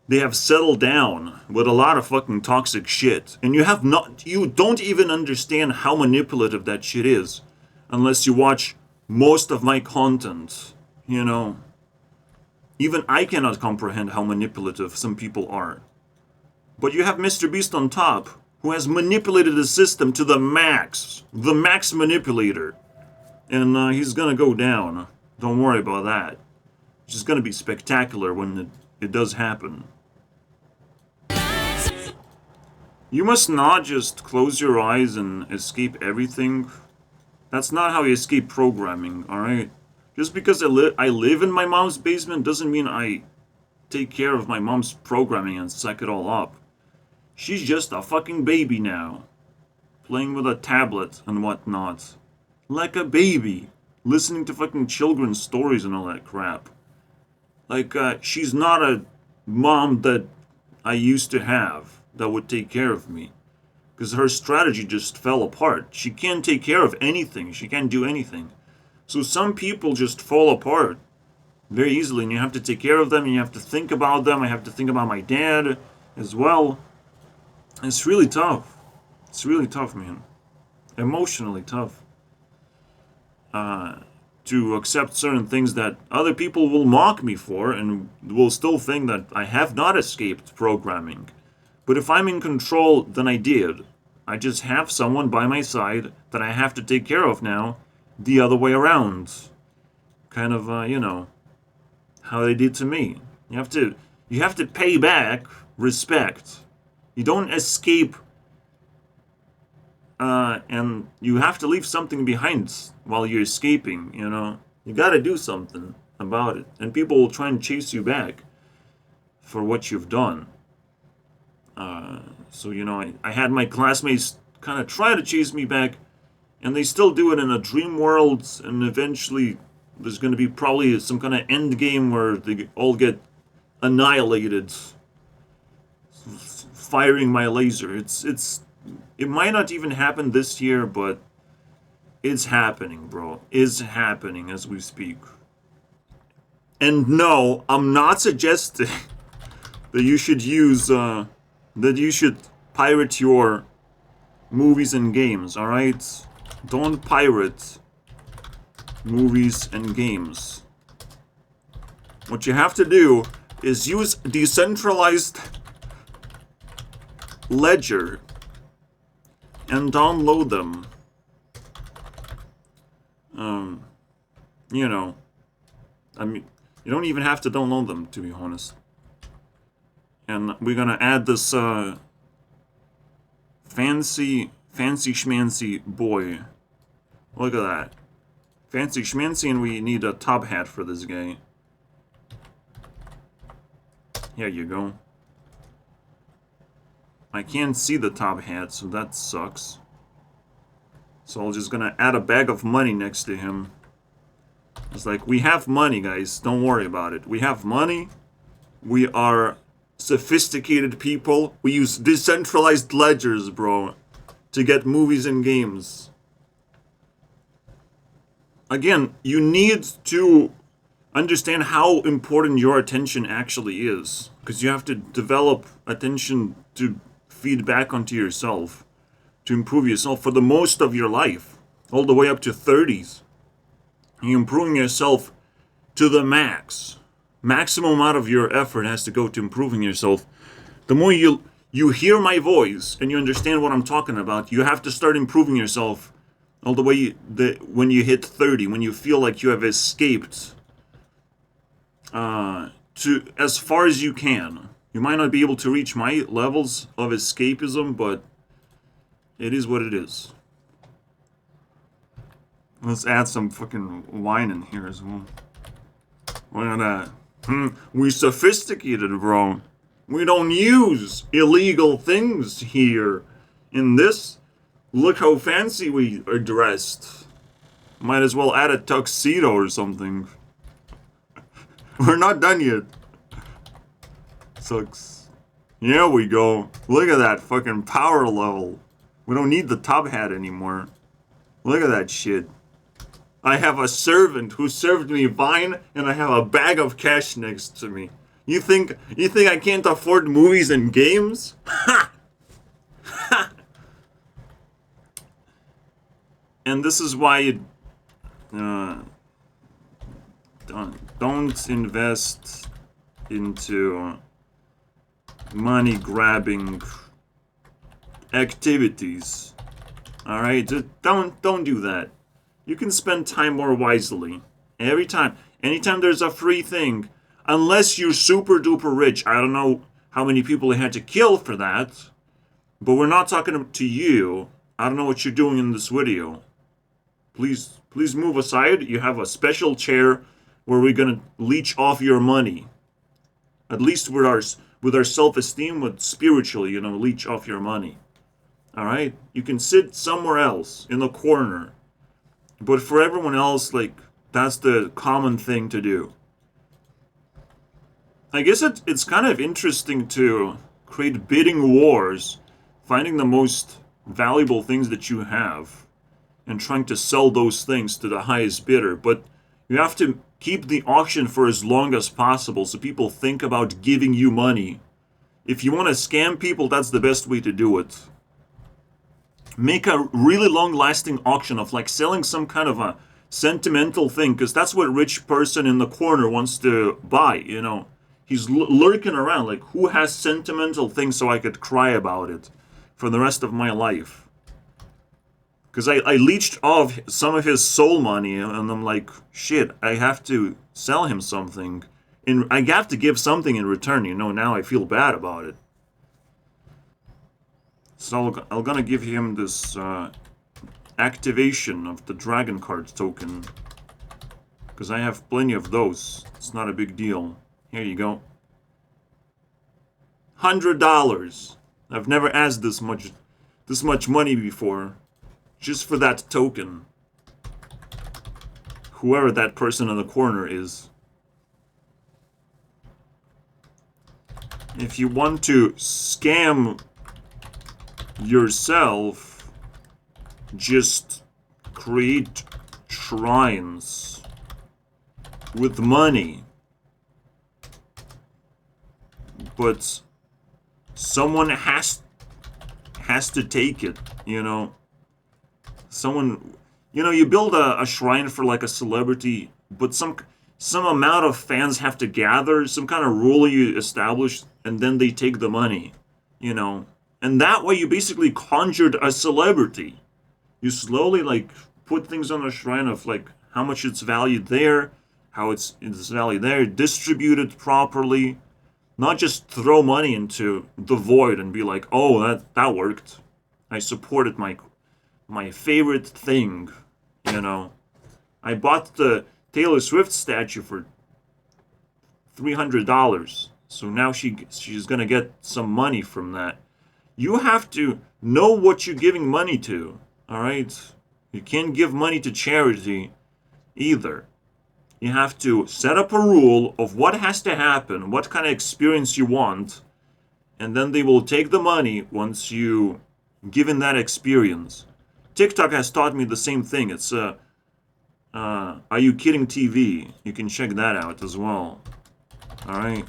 They have settled down with a lot of fucking toxic shit. And you don't even understand how manipulative that shit is. Unless you watch most of my content. You know? Even I cannot comprehend how manipulative some people are. But you have Mr. Beast on top, who has manipulated the system to the max. The max manipulator. And he's gonna go down. Don't worry about that. It's just gonna be spectacular when it does happen. You must not just close your eyes and escape everything. That's not how you escape programming, alright? Just because I live in my mom's basement doesn't mean I take care of my mom's programming and suck it all up. She's just a fucking baby now. Playing with a tablet and whatnot. Like a baby. Listening to fucking children's stories and all that crap. Like, she's not a mom that I used to have that would take care of me. Because her strategy just fell apart. She can't take care of anything. She can't do anything. So some people just fall apart very easily, and you have to take care of them, and you have to think about them. I have to think about my dad as well. It's really tough. It's really tough, man. Emotionally tough. To accept certain things that other people will mock me for and will still think that I have not escaped programming. But if I'm in control, then I did. I just have someone by my side that I have to take care of now, the other way around. Kind of, you know, how they did to me. You have to pay back respect. You don't escape, and you have to leave something behind while you're escaping, you know. You gotta do something about it. And people will try and chase you back for what you've done. So, you know, I had my classmates kind of try to chase me back, and they still do it in a dream world, and eventually there's going to be probably some kind of end game where they all get annihilated, firing my laser. It might not even happen this year, but it's happening, bro. It's happening as we speak. And no, I'm not suggesting that you should use, that you should pirate your movies and games, alright? Don't pirate movies and games. What you have to do is use decentralized ledger and download them. You know, I mean, you don't even have to download them, to be honest. And we're gonna add this fancy schmancy boy. Look at that. Fancy schmancy, and we need a top hat for this guy. Here you go. I can't see the top hat, so that sucks. So I'm just gonna add a bag of money next to him. It's like, we have money, guys. Don't worry about it. We have money. We are sophisticated people. We use decentralized ledgers, bro, to get movies and games. Again, you need to understand how important your attention actually is. Because you have to develop attention to feed back onto yourself. To improve yourself for the most of your life. All the way up to 30s. You're improving yourself to the max. Maximum amount of your effort has to go to improving yourself. The more you hear my voice and you understand what I'm talking about, you have to start improving yourself all the way when you hit 30, when you feel like you have escaped to as far as you can. You might not be able to reach my levels of escapism, but it is what it is. Let's add some fucking wine in here as well. Look at that. We sophisticated, bro. We don't use illegal things here. In this, look how fancy we are dressed. Might as well add a tuxedo or something. We're not done yet. Sucks. Here we go. Look at that fucking power level. We don't need the top hat anymore. Look at that shit. I have a servant who served me wine, and I have a bag of cash next to me. You think I can't afford movies and games? Ha! Ha! And this is why you don't invest into money grabbing activities. All right, just don't do that. You can spend time more wisely. Anytime there's a free thing, unless you're super duper rich. I don't know how many people they had to kill for that, but we're not talking to you. I don't know what you're doing in this video. Please move aside. You have a special chair where we're gonna leech off your money. At least with our self-esteem, with spiritually, leech off your money. All right, you can sit somewhere else in the corner, but for everyone else, like, that's the common thing to do. I guess it's kind of interesting to create bidding wars, finding the most valuable things that you have, and trying to sell those things to the highest bidder. But you have to keep the auction for as long as possible so people think about giving you money. If you want to scam people, that's the best way to do it. Make a really long-lasting auction of like selling some kind of a sentimental thing, because that's what rich person in the corner wants to buy, He's lurking around like, who has sentimental things so I could cry about it for the rest of my life? Because I leached off some of his soul money, and I'm like, shit, I have to sell him something. I have to give something in return, now I feel bad about it. So I'm gonna give him this activation of the dragon card token. Because I have plenty of those. It's not a big deal. Here you go. $100. I've never asked this much money before. Just for that token. Whoever that person in the corner is. If you want to scam yourself, just create shrines with money. But someone has to take it, Someone, you build a shrine for like a celebrity, but some amount of fans have to gather, some kind of rule you establish, and then they take the money, And that way you basically conjured a celebrity. You slowly like put things on a shrine of like how much it's valued there, how it's valued there, distribute it properly. Not just throw money into the void and be like, oh, that worked. I supported my favorite thing, I bought the Taylor Swift statue for $300. So now she's gonna get some money from that. You have to know what you're giving money to, alright? You can't give money to charity either. You have to set up a rule of what has to happen, what kind of experience you want, and then they will take the money once you given that experience. TikTok has taught me the same thing. It's Are You Kidding TV? You can check that out as well. Alright.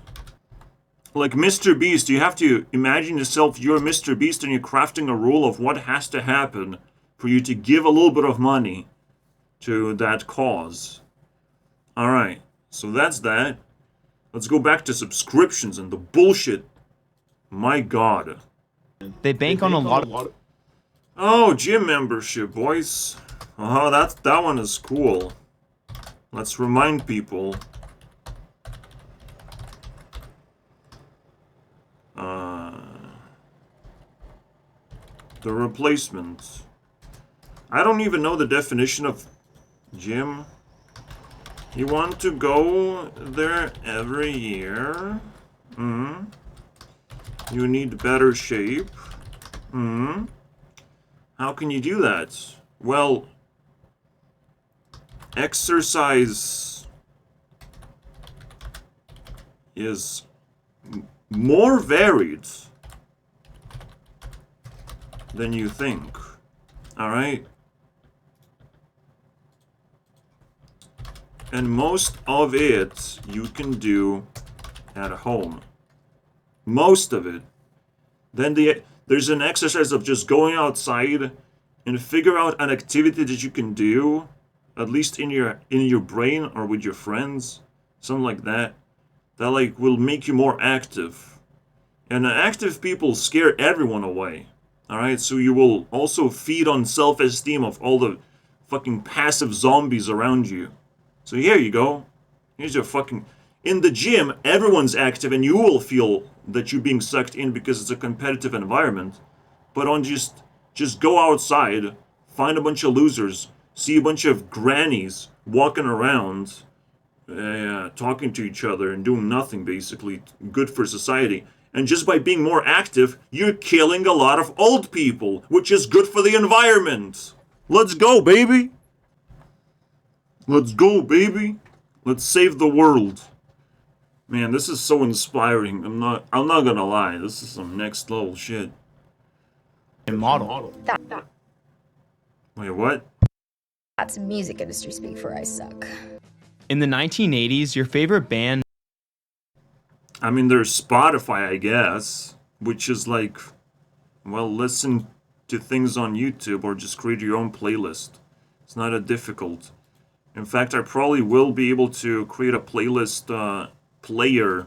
Like Mr. Beast, you have to imagine yourself, you're Mr. Beast, and you're crafting a rule of what has to happen for you to give a little bit of money to that cause. Alright, so that's that. Let's go back to subscriptions and the bullshit. My god. They bank on a lot of... Oh, gym membership, boys. Oh, that one is cool. Let's remind people. The replacement. I don't even know the definition of gym. You want to go there every year? You need better shape? How can you do that? Well, exercise is more varied than you think. Alright? And most of it you can do at home. Most of it. Then there's an exercise of just going outside and figure out an activity that you can do, at least in your brain or with your friends, something like that, that like will make you more active. And active people scare everyone away. Alright, so you will also feed on self-esteem of all the fucking passive zombies around you. So here you go. Here's your fucking... In the gym, everyone's active and you will feel that you're being sucked in because it's a competitive environment. But on just go outside, find a bunch of losers, see a bunch of grannies walking around, talking to each other and doing nothing, basically. Good for society. And just by being more active, you're killing a lot of old people, which is good for the environment. Let's go, baby. Let's go, baby. Let's save the world. Man, this is so inspiring. I'm not gonna lie. This is some next level shit. Model. Wait, what? That's music industry speak for I suck. In the 1980s, your favorite band... I mean, there's Spotify, I guess, which is like, well, listen to things on YouTube or just create your own playlist. It's not that difficult. In fact, I probably will be able to create a playlist player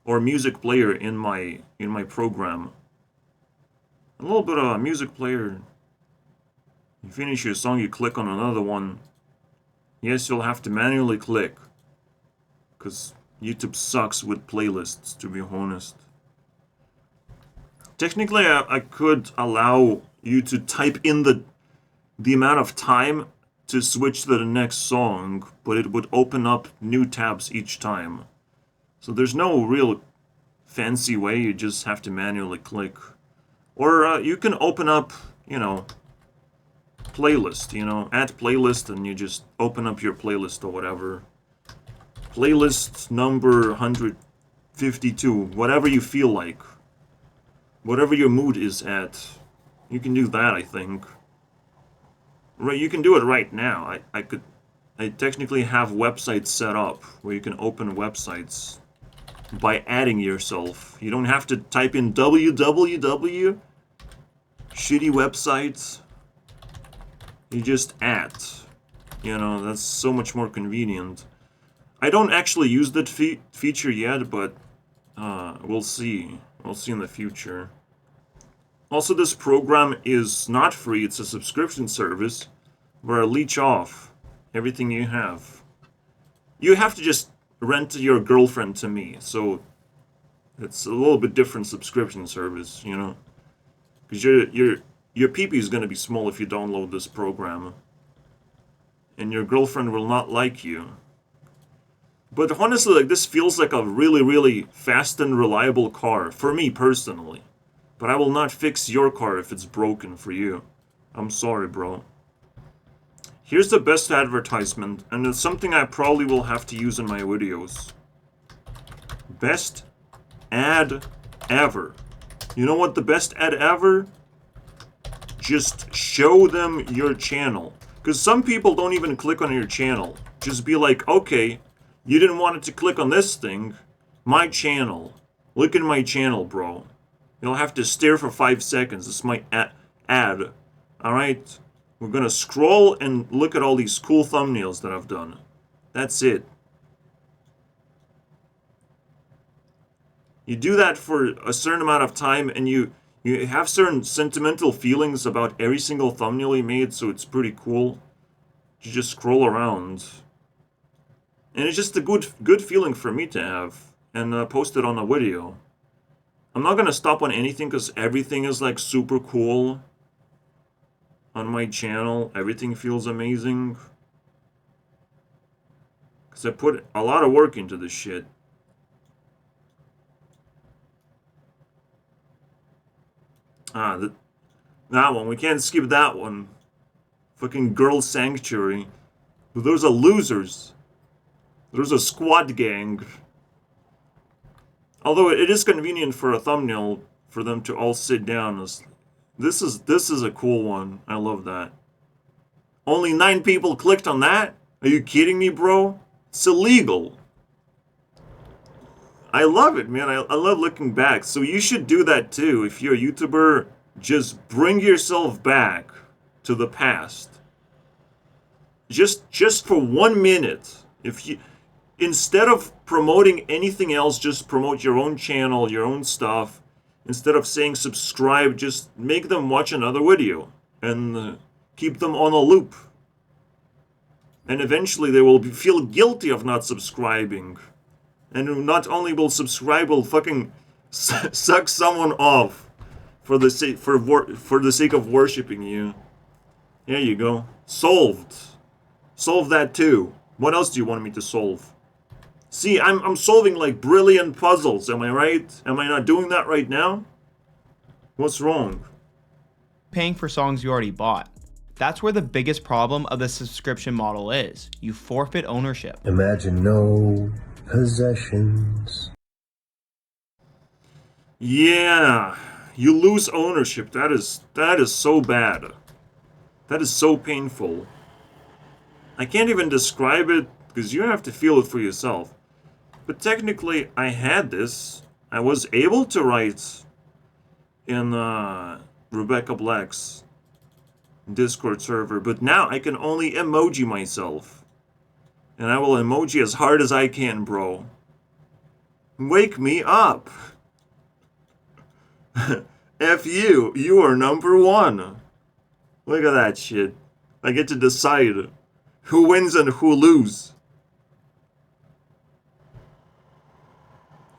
or music player in my program. A little bit of a music player. You finish your song, you click on another one. Yes, you'll have to manually click, because YouTube sucks with playlists, to be honest. Technically, I could allow you to type in the amount of time to switch to the next song, but it would open up new tabs each time. So there's no real fancy way, you just have to manually click. Or you can open up, playlist, add playlist and you just open up your playlist or whatever. Playlist number 152, whatever you feel like. Whatever your mood is at. You can do that, I think. Right, you can do it right now. I technically have websites set up where you can open websites by adding yourself. You don't have to type in www. Shitty websites. You just add. That's so much more convenient. I don't actually use that feature yet, but we'll see. We'll see in the future. Also, this program is not free. It's a subscription service where I leech off everything you have. You have to just rent your girlfriend to me, so it's a little bit different subscription service, because your pee-pee is going to be small if you download this program, and your girlfriend will not like you. But honestly, this feels like a really, really fast and reliable car, for me personally. But I will not fix your car if it's broken for you. I'm sorry, bro. Here's the best advertisement, and it's something I probably will have to use in my videos. Best ad ever. You know what the best ad ever? Just show them your channel. Because some people don't even click on your channel. Just be like, okay, you didn't want it to click on this thing. My channel. Look at my channel, bro. You'll have to stare for 5 seconds. This is my ad. Alright? We're gonna scroll and look at all these cool thumbnails that I've done. That's it. You do that for a certain amount of time and you have certain sentimental feelings about every single thumbnail you made, so it's pretty cool. You just scroll around. And it's just a good feeling for me to have. And post it on a video. I'm not gonna stop on anything because everything is like super cool. On my channel, everything feels amazing. Because I put a lot of work into this shit. That one. We can't skip that one. Fucking Girl Sanctuary. But those are losers. There's a squad gang. Although it is convenient for a thumbnail for them to all sit down. This is a cool one. I love that. Only 9 people clicked on that? Are you kidding me, bro? It's illegal. I love it, man. I love looking back. So you should do that too. If you're a YouTuber, just bring yourself back to the past. Just for 1 minute. If you, instead of promoting anything else, just promote your own channel, your own stuff. Instead of saying subscribe, just make them watch another video and keep them on a loop. And eventually they will feel guilty of not subscribing. And not only will subscribe, will fucking suck someone off for the sake of worshiping you. There you go. Solved. Solve that too. What else do you want me to solve? See, I'm solving like brilliant puzzles, am I right? Am I not doing that right now? What's wrong? Paying for songs you already bought. That's where the biggest problem of the subscription model is. You forfeit ownership. Imagine no possessions. Yeah, you lose ownership. That is so bad. That is so painful. I can't even describe it because you have to feel it for yourself. But technically, I had this. I was able to write in Rebecca Black's Discord server, but now I can only emoji myself. And I will emoji as hard as I can, bro. Wake me up. F you. You are number one. Look at that shit. I get to decide who wins and who lose.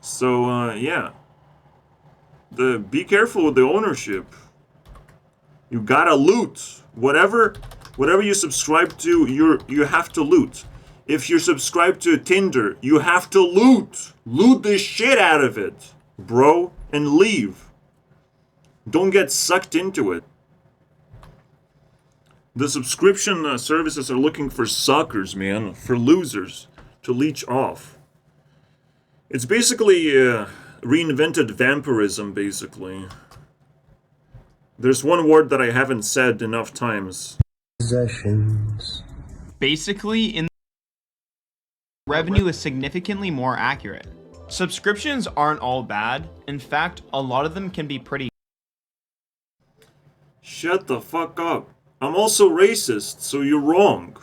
So, yeah. Be careful with the ownership. You gotta loot. Whatever you subscribe to, you have to loot. If you're subscribed to Tinder, you have to loot. Loot the shit out of it, bro, and leave. Don't get sucked into it. The subscription services are looking for suckers, man, for losers to leech off. It's basically reinvented vampirism, basically. There's one word that I haven't said enough times. Possessions. Basically, in revenue is significantly more accurate. Subscriptions aren't all bad. In fact, a lot of them can be pretty. Shut the fuck up. I'm also racist, so you're wrong.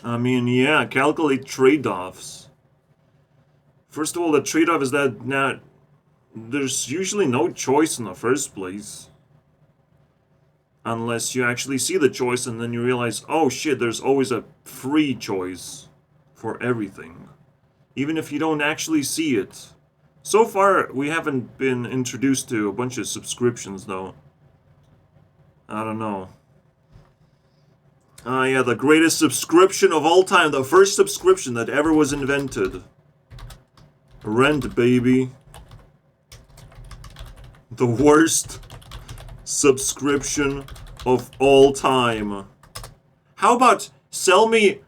I mean, yeah, calculate trade-offs. First of all, the trade-off is that now there's usually no choice in the first place. Unless you actually see the choice and then you realize, oh shit, there's always a free choice for everything. Even if you don't actually see it. So far, we haven't been introduced to a bunch of subscriptions, though. I don't know. Ah, yeah, the greatest subscription of all time. The first subscription that ever was invented. Rent, baby. The worst subscription of all time. How about sell me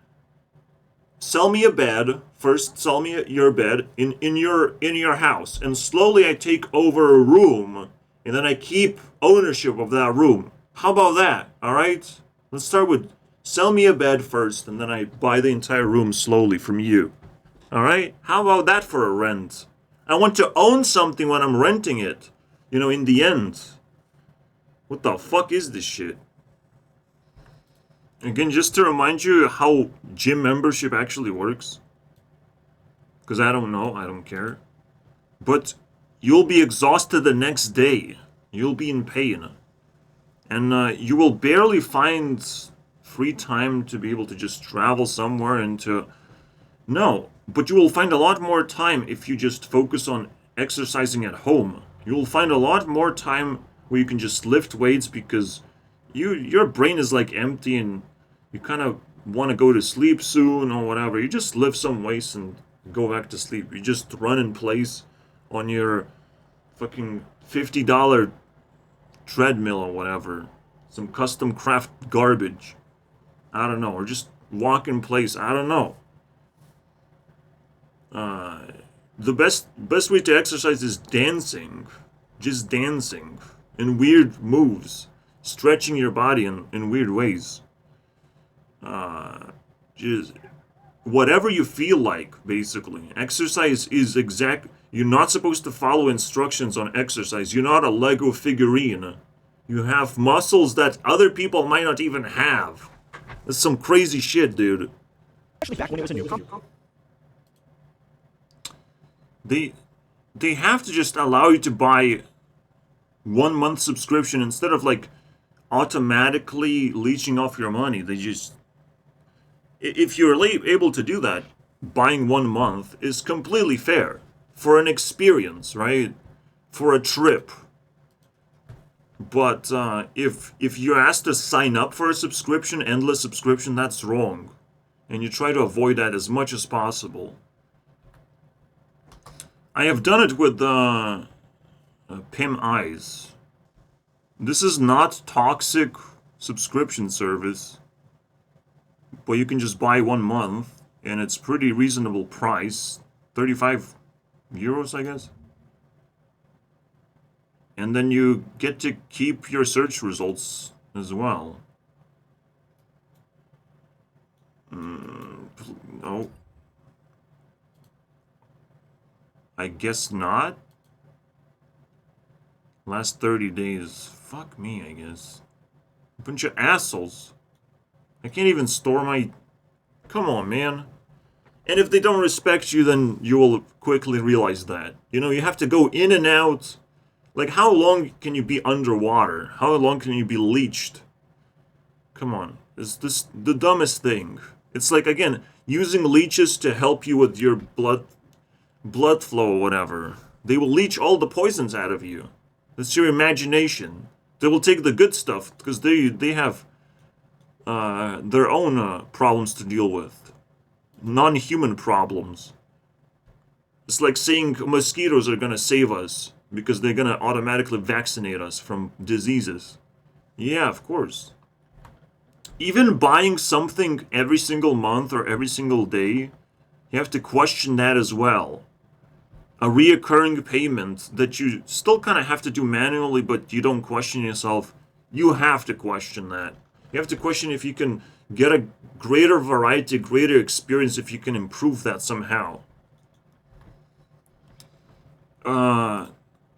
a bed. First, sell me your bed in your house, and slowly I take over a room, and then I keep ownership of that room. How about that? All right. Let's start with sell me a bed first, and then I buy the entire room slowly from you. All right. How about that for a rent? I want to own something when I'm renting it. You know, in the end. What the fuck is this shit? Again, just to remind you how gym membership actually works. Because I don't know, I don't care. But you'll be exhausted the next day. You'll be in pain. And you will barely find free time to be able to just travel somewhere and to... No, but you will find a lot more time if you just focus on exercising at home. You will find a lot more time where you can just lift weights because your brain is like empty and you kind of want to go to sleep soon or whatever. You just lift some weights and go back to sleep. You just run in place on your fucking $50 treadmill or whatever. Some custom craft garbage. I don't know. Or just walk in place. I don't know. The best way to exercise is dancing. Just dancing. In weird moves. Stretching your body in weird ways. just whatever you feel like, basically. Exercise is exact. You're not supposed to follow instructions on exercise. You're not a Lego figurine. You have muscles that other people might not even have. That's some crazy shit, dude. Especially back when it was a new They have to just allow you to buy 1 month subscription instead of like automatically leeching off your money. They just, if you're able to do that, buying 1 month is completely fair for an experience, right? For a trip. But if you're asked to sign up for a subscription, endless subscription, that's wrong, and you try to avoid that as much as possible. I have done it with Pim Eyes. This is not toxic subscription service, but you can just buy 1 month, and it's pretty reasonable price, 35 euros, I guess. And then you get to keep your search results as well. No. I guess not. Last 30 days. Fuck me, I guess. Bunch of assholes. I can't even store my... Come on, man. And if they don't respect you, then you will quickly realize that. You know, you have to go in and out. Like, how long can you be underwater? How long can you be leeched? Come on. Is this the dumbest thing? It's like, again, using leeches to help you with your blood flow or whatever. They will leech all the poisons out of you. That's your imagination. They will take the good stuff because they have their own problems to deal with. Non-human problems. It's like saying mosquitoes are gonna save us because they're gonna automatically vaccinate us from diseases. Yeah, of course. Even buying something every single month or every single day, you have to question that as well. A reoccurring payment that you still kind of have to do manually, but you don't question yourself. You have to question that. You have to question if you can get a greater variety, greater experience, if you can improve that somehow.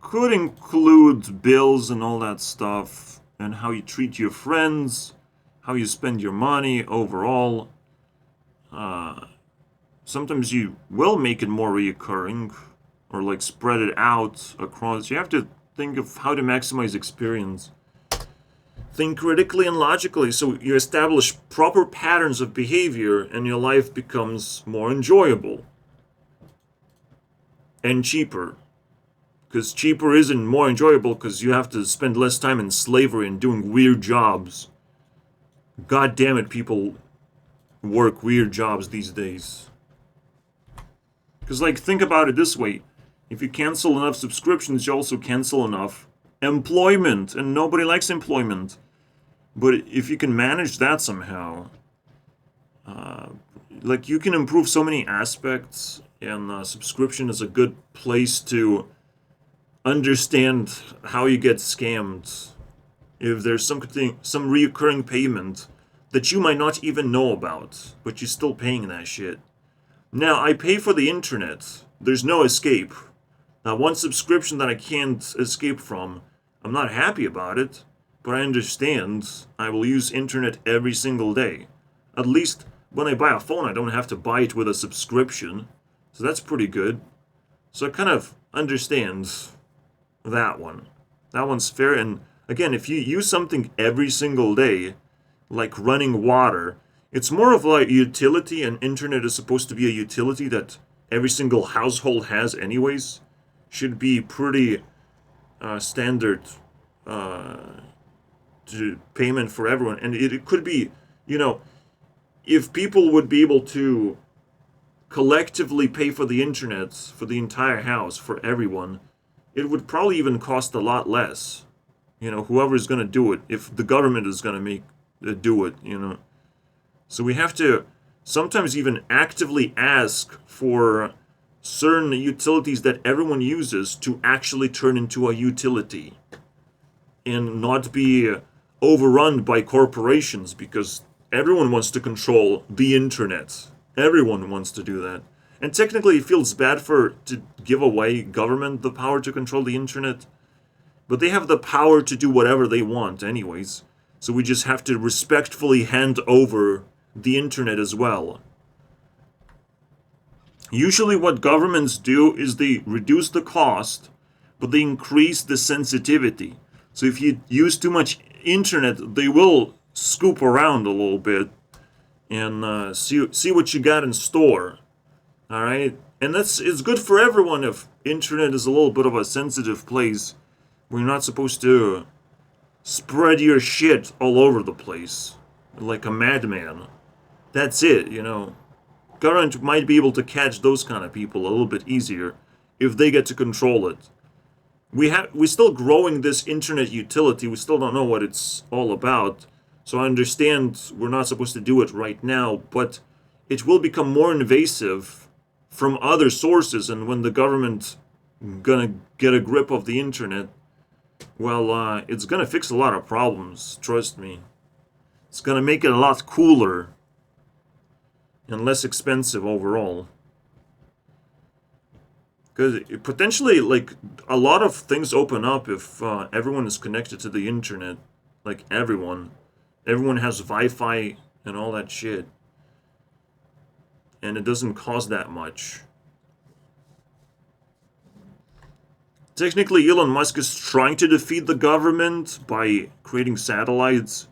Could include bills and all that stuff, and how you treat your friends, how you spend your money overall. Sometimes you will make it more reoccurring, or like spread it out across. You have to think of how to maximize experience. Think critically and logically, so you establish proper patterns of behavior and your life becomes more enjoyable. And cheaper. Because cheaper isn't more enjoyable because you have to spend less time in slavery and doing weird jobs. God damn it, people work weird jobs these days. Because, like, think about it this way. If you cancel enough subscriptions, you also cancel enough employment. And nobody likes employment. But if you can manage that somehow, like, you can improve so many aspects. And subscription is a good place to understand how you get scammed. If there's some reoccurring payment that you might not even know about, but you're still paying that shit. Now, I pay for the internet. There's no escape. Now, one subscription that I can't escape from, I'm not happy about it, but I understand I will use internet every single day. At least when I buy a phone, I don't have to buy it with a subscription. So that's pretty good. So I kind of understand that one. That one's fair. And again, if you use something every single day, like running water, it's more of like utility, and internet is supposed to be a utility that every single household has anyways. Should be pretty standard to payment for everyone. And it could be, you know, if people would be able to collectively pay for the internet for the entire house, for everyone, it would probably even cost a lot less. You know, whoever's going to do it, if the government is going to do it, you know. So we have to sometimes even actively ask for certain utilities that everyone uses to actually turn into a utility and not be overrun by corporations, because everyone wants to control the internet. Everyone wants to do that. And technically it feels bad to give away government the power to control the internet. But they have the power to do whatever they want anyways. So we just have to respectfully hand over the internet as well. Usually what governments do is they reduce the cost, but they increase the sensitivity. So if you use too much internet, they will scoop around a little bit and see what you got in store. Alright? And it's good for everyone if internet is a little bit of a sensitive place where you're not supposed to spread your shit all over the place like a madman. That's it, you know. Government might be able to catch those kind of people a little bit easier if they get to control it. We're still growing this internet utility. We still don't know what it's all about. So I understand we're not supposed to do it right now, but it will become more invasive from other sources, and when the government gonna get a grip of the internet, well, it's gonna fix a lot of problems, trust me. It's gonna make it a lot cooler and less expensive overall. Because potentially, like, a lot of things open up if everyone is connected to the internet. Like, everyone. Everyone has Wi-Fi and all that shit. And it doesn't cost that much. Technically, Elon Musk is trying to defeat the government by creating satellites.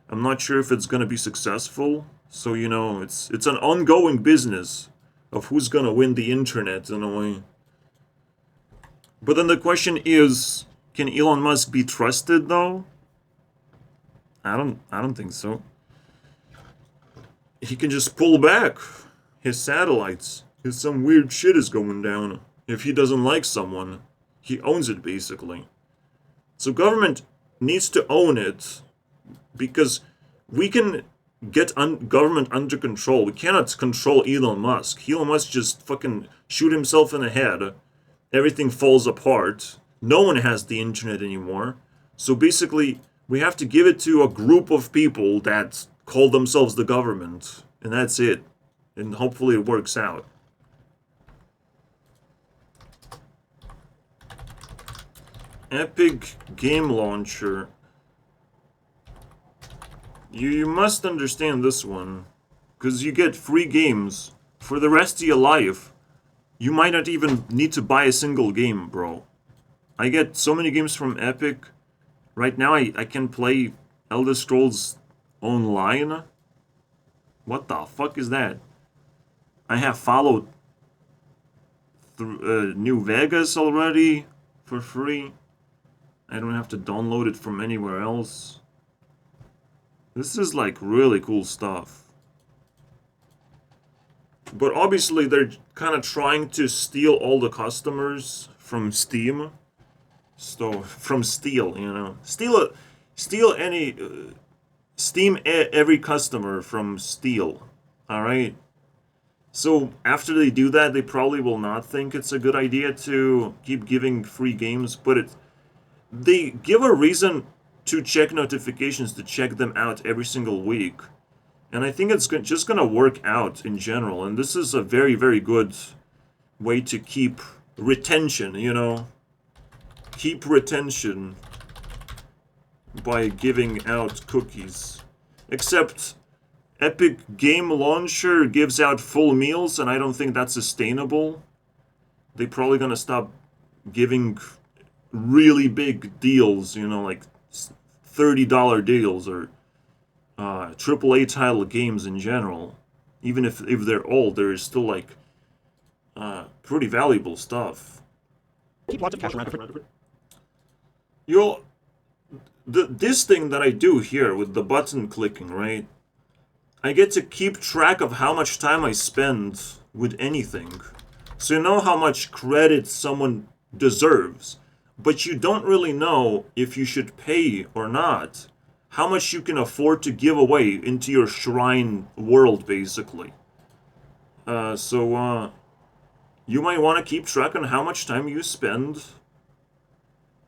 I'm not sure if it's gonna be successful. So, you know, it's an ongoing business of who's gonna win the internet in a way. But then the question is, can Elon Musk be trusted though? I don't think so. He can just pull back his satellites if some weird shit is going down. If he doesn't like someone, he owns it basically. So government needs to own it because we can get government under control. We cannot control Elon Musk. Elon Musk just fucking shoot himself in the head. Everything falls apart. No one has the internet anymore. So basically, we have to give it to a group of people that call themselves the government. And that's it. And hopefully it works out. Epic Game Launcher. You must understand this one. Because you get free games for the rest of your life. You might not even need to buy a single game, bro. I get so many games from Epic. Right now I can play Elder Scrolls Online. What the fuck is that? I have followed New Vegas already for free. I don't have to download it from anywhere else. This is like really cool stuff. But obviously they're kind of trying to steal all the customers from Steam. So, from Steal, you know. Steal any... Steam every customer from Steal. Alright? So, after they do that, they probably will not think it's a good idea to keep giving free games. But they give a reason to check notifications, to check them out every single week. And I think it's just going to work out in general. And this is a very, very good way to keep retention, you know. Keep retention by giving out cookies. Except Epic Game Launcher gives out full meals, and I don't think that's sustainable. They're probably going to stop giving really big deals, you know, like $30 deals or AAA title games in general. Even if they're old, they're still like pretty valuable stuff. Keep lots of cash around. This thing that I do here with the button clicking, right? I get to keep track of how much time I spend with anything. So you know how much credit someone deserves, but you don't really know if you should pay or not. How much you can afford to give away into your shrine world, basically. So you might want to keep track on how much time you spend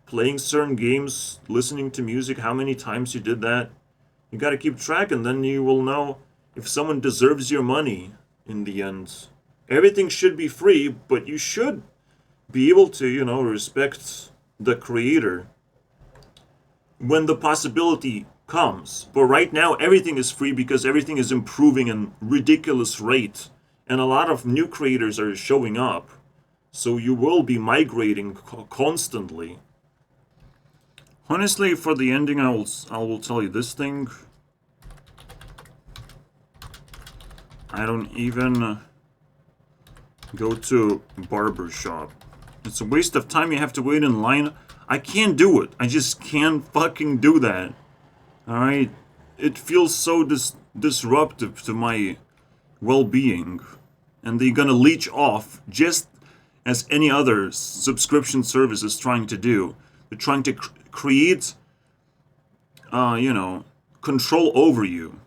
playing certain games, listening to music, how many times you did that. You gotta keep track, and then you will know if someone deserves your money in the end. Everything should be free, but you should be able to, you know, respect the creator when the possibility comes. But right now, everything is free because everything is improving at ridiculous rate, and a lot of new creators are showing up. So you will be migrating constantly. Honestly, for the ending, I will tell you this thing. I don't even go to barber shop. It's a waste of time. You have to wait in line. I can't do it. I just can't fucking do that. Alright? It feels so disruptive to my well-being. And they're gonna leech off just as any other subscription service is trying to do. They're trying to create, you know, control over you.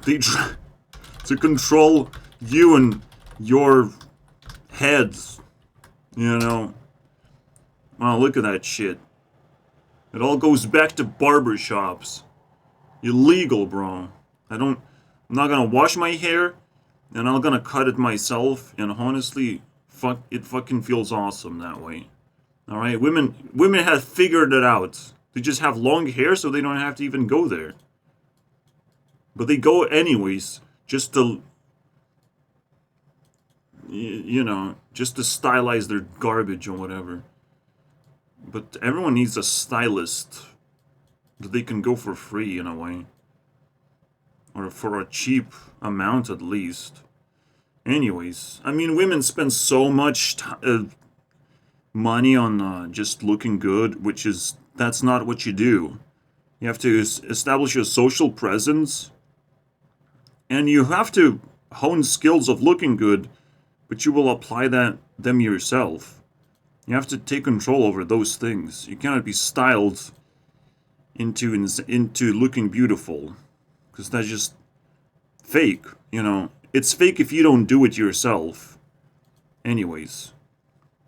They try to control you and your heads, you know. Wow, look at that shit. It all goes back to barbershops. Illegal, bro. I'm not gonna wash my hair, and I'm gonna cut it myself, and honestly, it fucking feels awesome that way. Alright, women have figured it out. They just have long hair so they don't have to even go there. But they go anyways, just to, you know, just to stylize their garbage or whatever. But everyone needs a stylist that they can go for free in a way. Or for a cheap amount at least. Anyways, I mean, women spend so much money on just looking good, that's not what you do. You have to establish a social presence, and you have to hone skills of looking good, but you will apply them yourself. You have to take control over those things. You cannot be styled into looking beautiful, because that's just fake, you know. It's fake if you don't do it yourself. Anyways.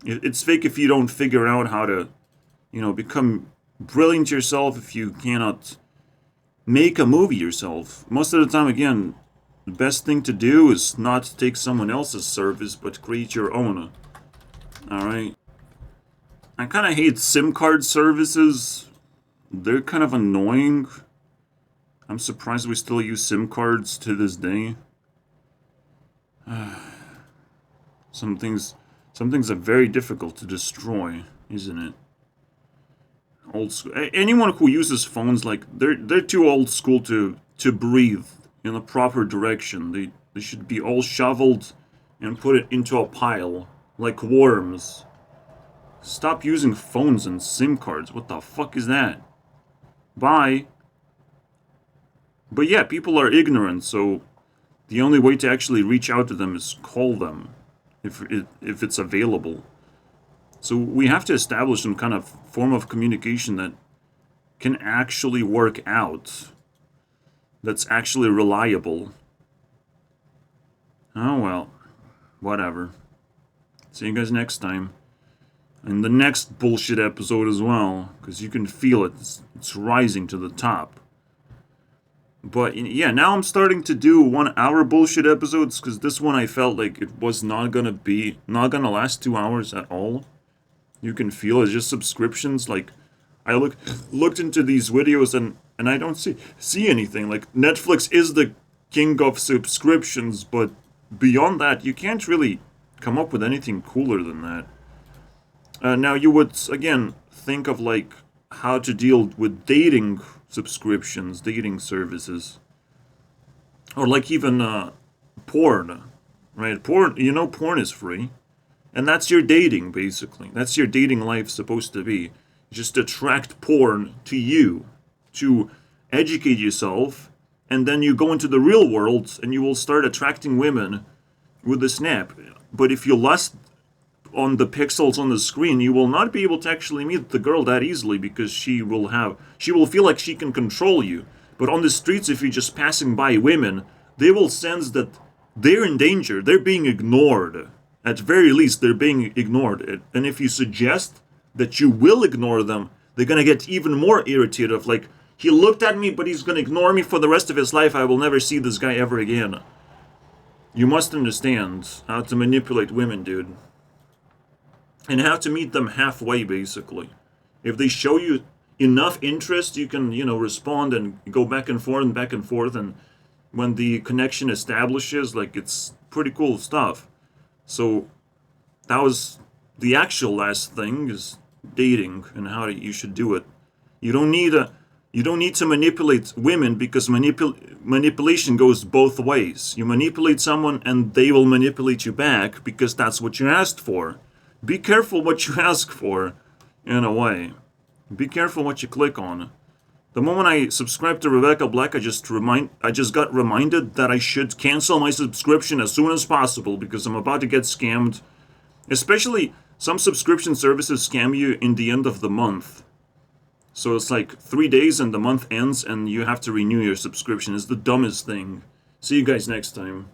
It's fake if you don't figure out how to, you know, become brilliant yourself, if you cannot make a movie yourself. Most of the time, again, the best thing to do is not to take someone else's service, but create your own. Alright? I kind of hate SIM card services. They're kind of annoying. I'm surprised we still use SIM cards to this day. Some things are very difficult to destroy, isn't it? Old school. Anyone who uses phones, like, they're too old school to breathe in the proper direction. They should be all shoveled and put it into a pile, like worms. Stop using phones and SIM cards. What the fuck is that? Bye. But yeah, people are ignorant, so the only way to actually reach out to them is call them, if it's available. So we have to establish some kind of form of communication that can actually work out. That's actually reliable. Oh well, whatever. See you guys next time. And the next bullshit episode as well, because you can feel it. It's rising to the top. But yeah, now I'm starting to do 1 hour bullshit episodes, because this one I felt like it was not gonna last 2 hours at all. You can feel it's just subscriptions. Like, I looked into these videos and I don't see anything. Like, Netflix is the king of subscriptions, but beyond that, you can't really come up with anything cooler than that. Now you would again think of like how to deal with dating subscriptions, dating services, or like even porn, right? Porn, you know, porn is free, and that's your dating basically. That's your dating life supposed to be. Just attract porn to you, to educate yourself, and then you go into the real world and you will start attracting women with the snap. But if you lust on the pixels on the screen, you will not be able to actually meet the girl that easily, because she will feel like she can control you. But on the streets, if you're just passing by women, they will sense that they're in danger, they're being ignored. At very least, they're being ignored. And if you suggest that you will ignore them, they're gonna get even more irritated of like, He looked at me, but he's gonna ignore me for the rest of his life. I will never see this guy ever again. You must understand how to manipulate women, dude. And how to meet them halfway, basically. If they show you enough interest, you can, you know, respond and go back and forth and back and forth. And when the connection establishes, like, it's pretty cool stuff. So that was the actual last thing, is dating and how you should do it. You don't need to manipulate women, because manipulation goes both ways. You manipulate someone and they will manipulate you back, because that's what you asked for. Be careful what you ask for, in a way. Be careful what you click on. The moment I subscribed to Rebecca Black, I just got reminded that I should cancel my subscription as soon as possible, because I'm about to get scammed. Especially, some subscription services scam you in the end of the month. So it's like 3 days and the month ends and you have to renew your subscription. It's the dumbest thing. See you guys next time.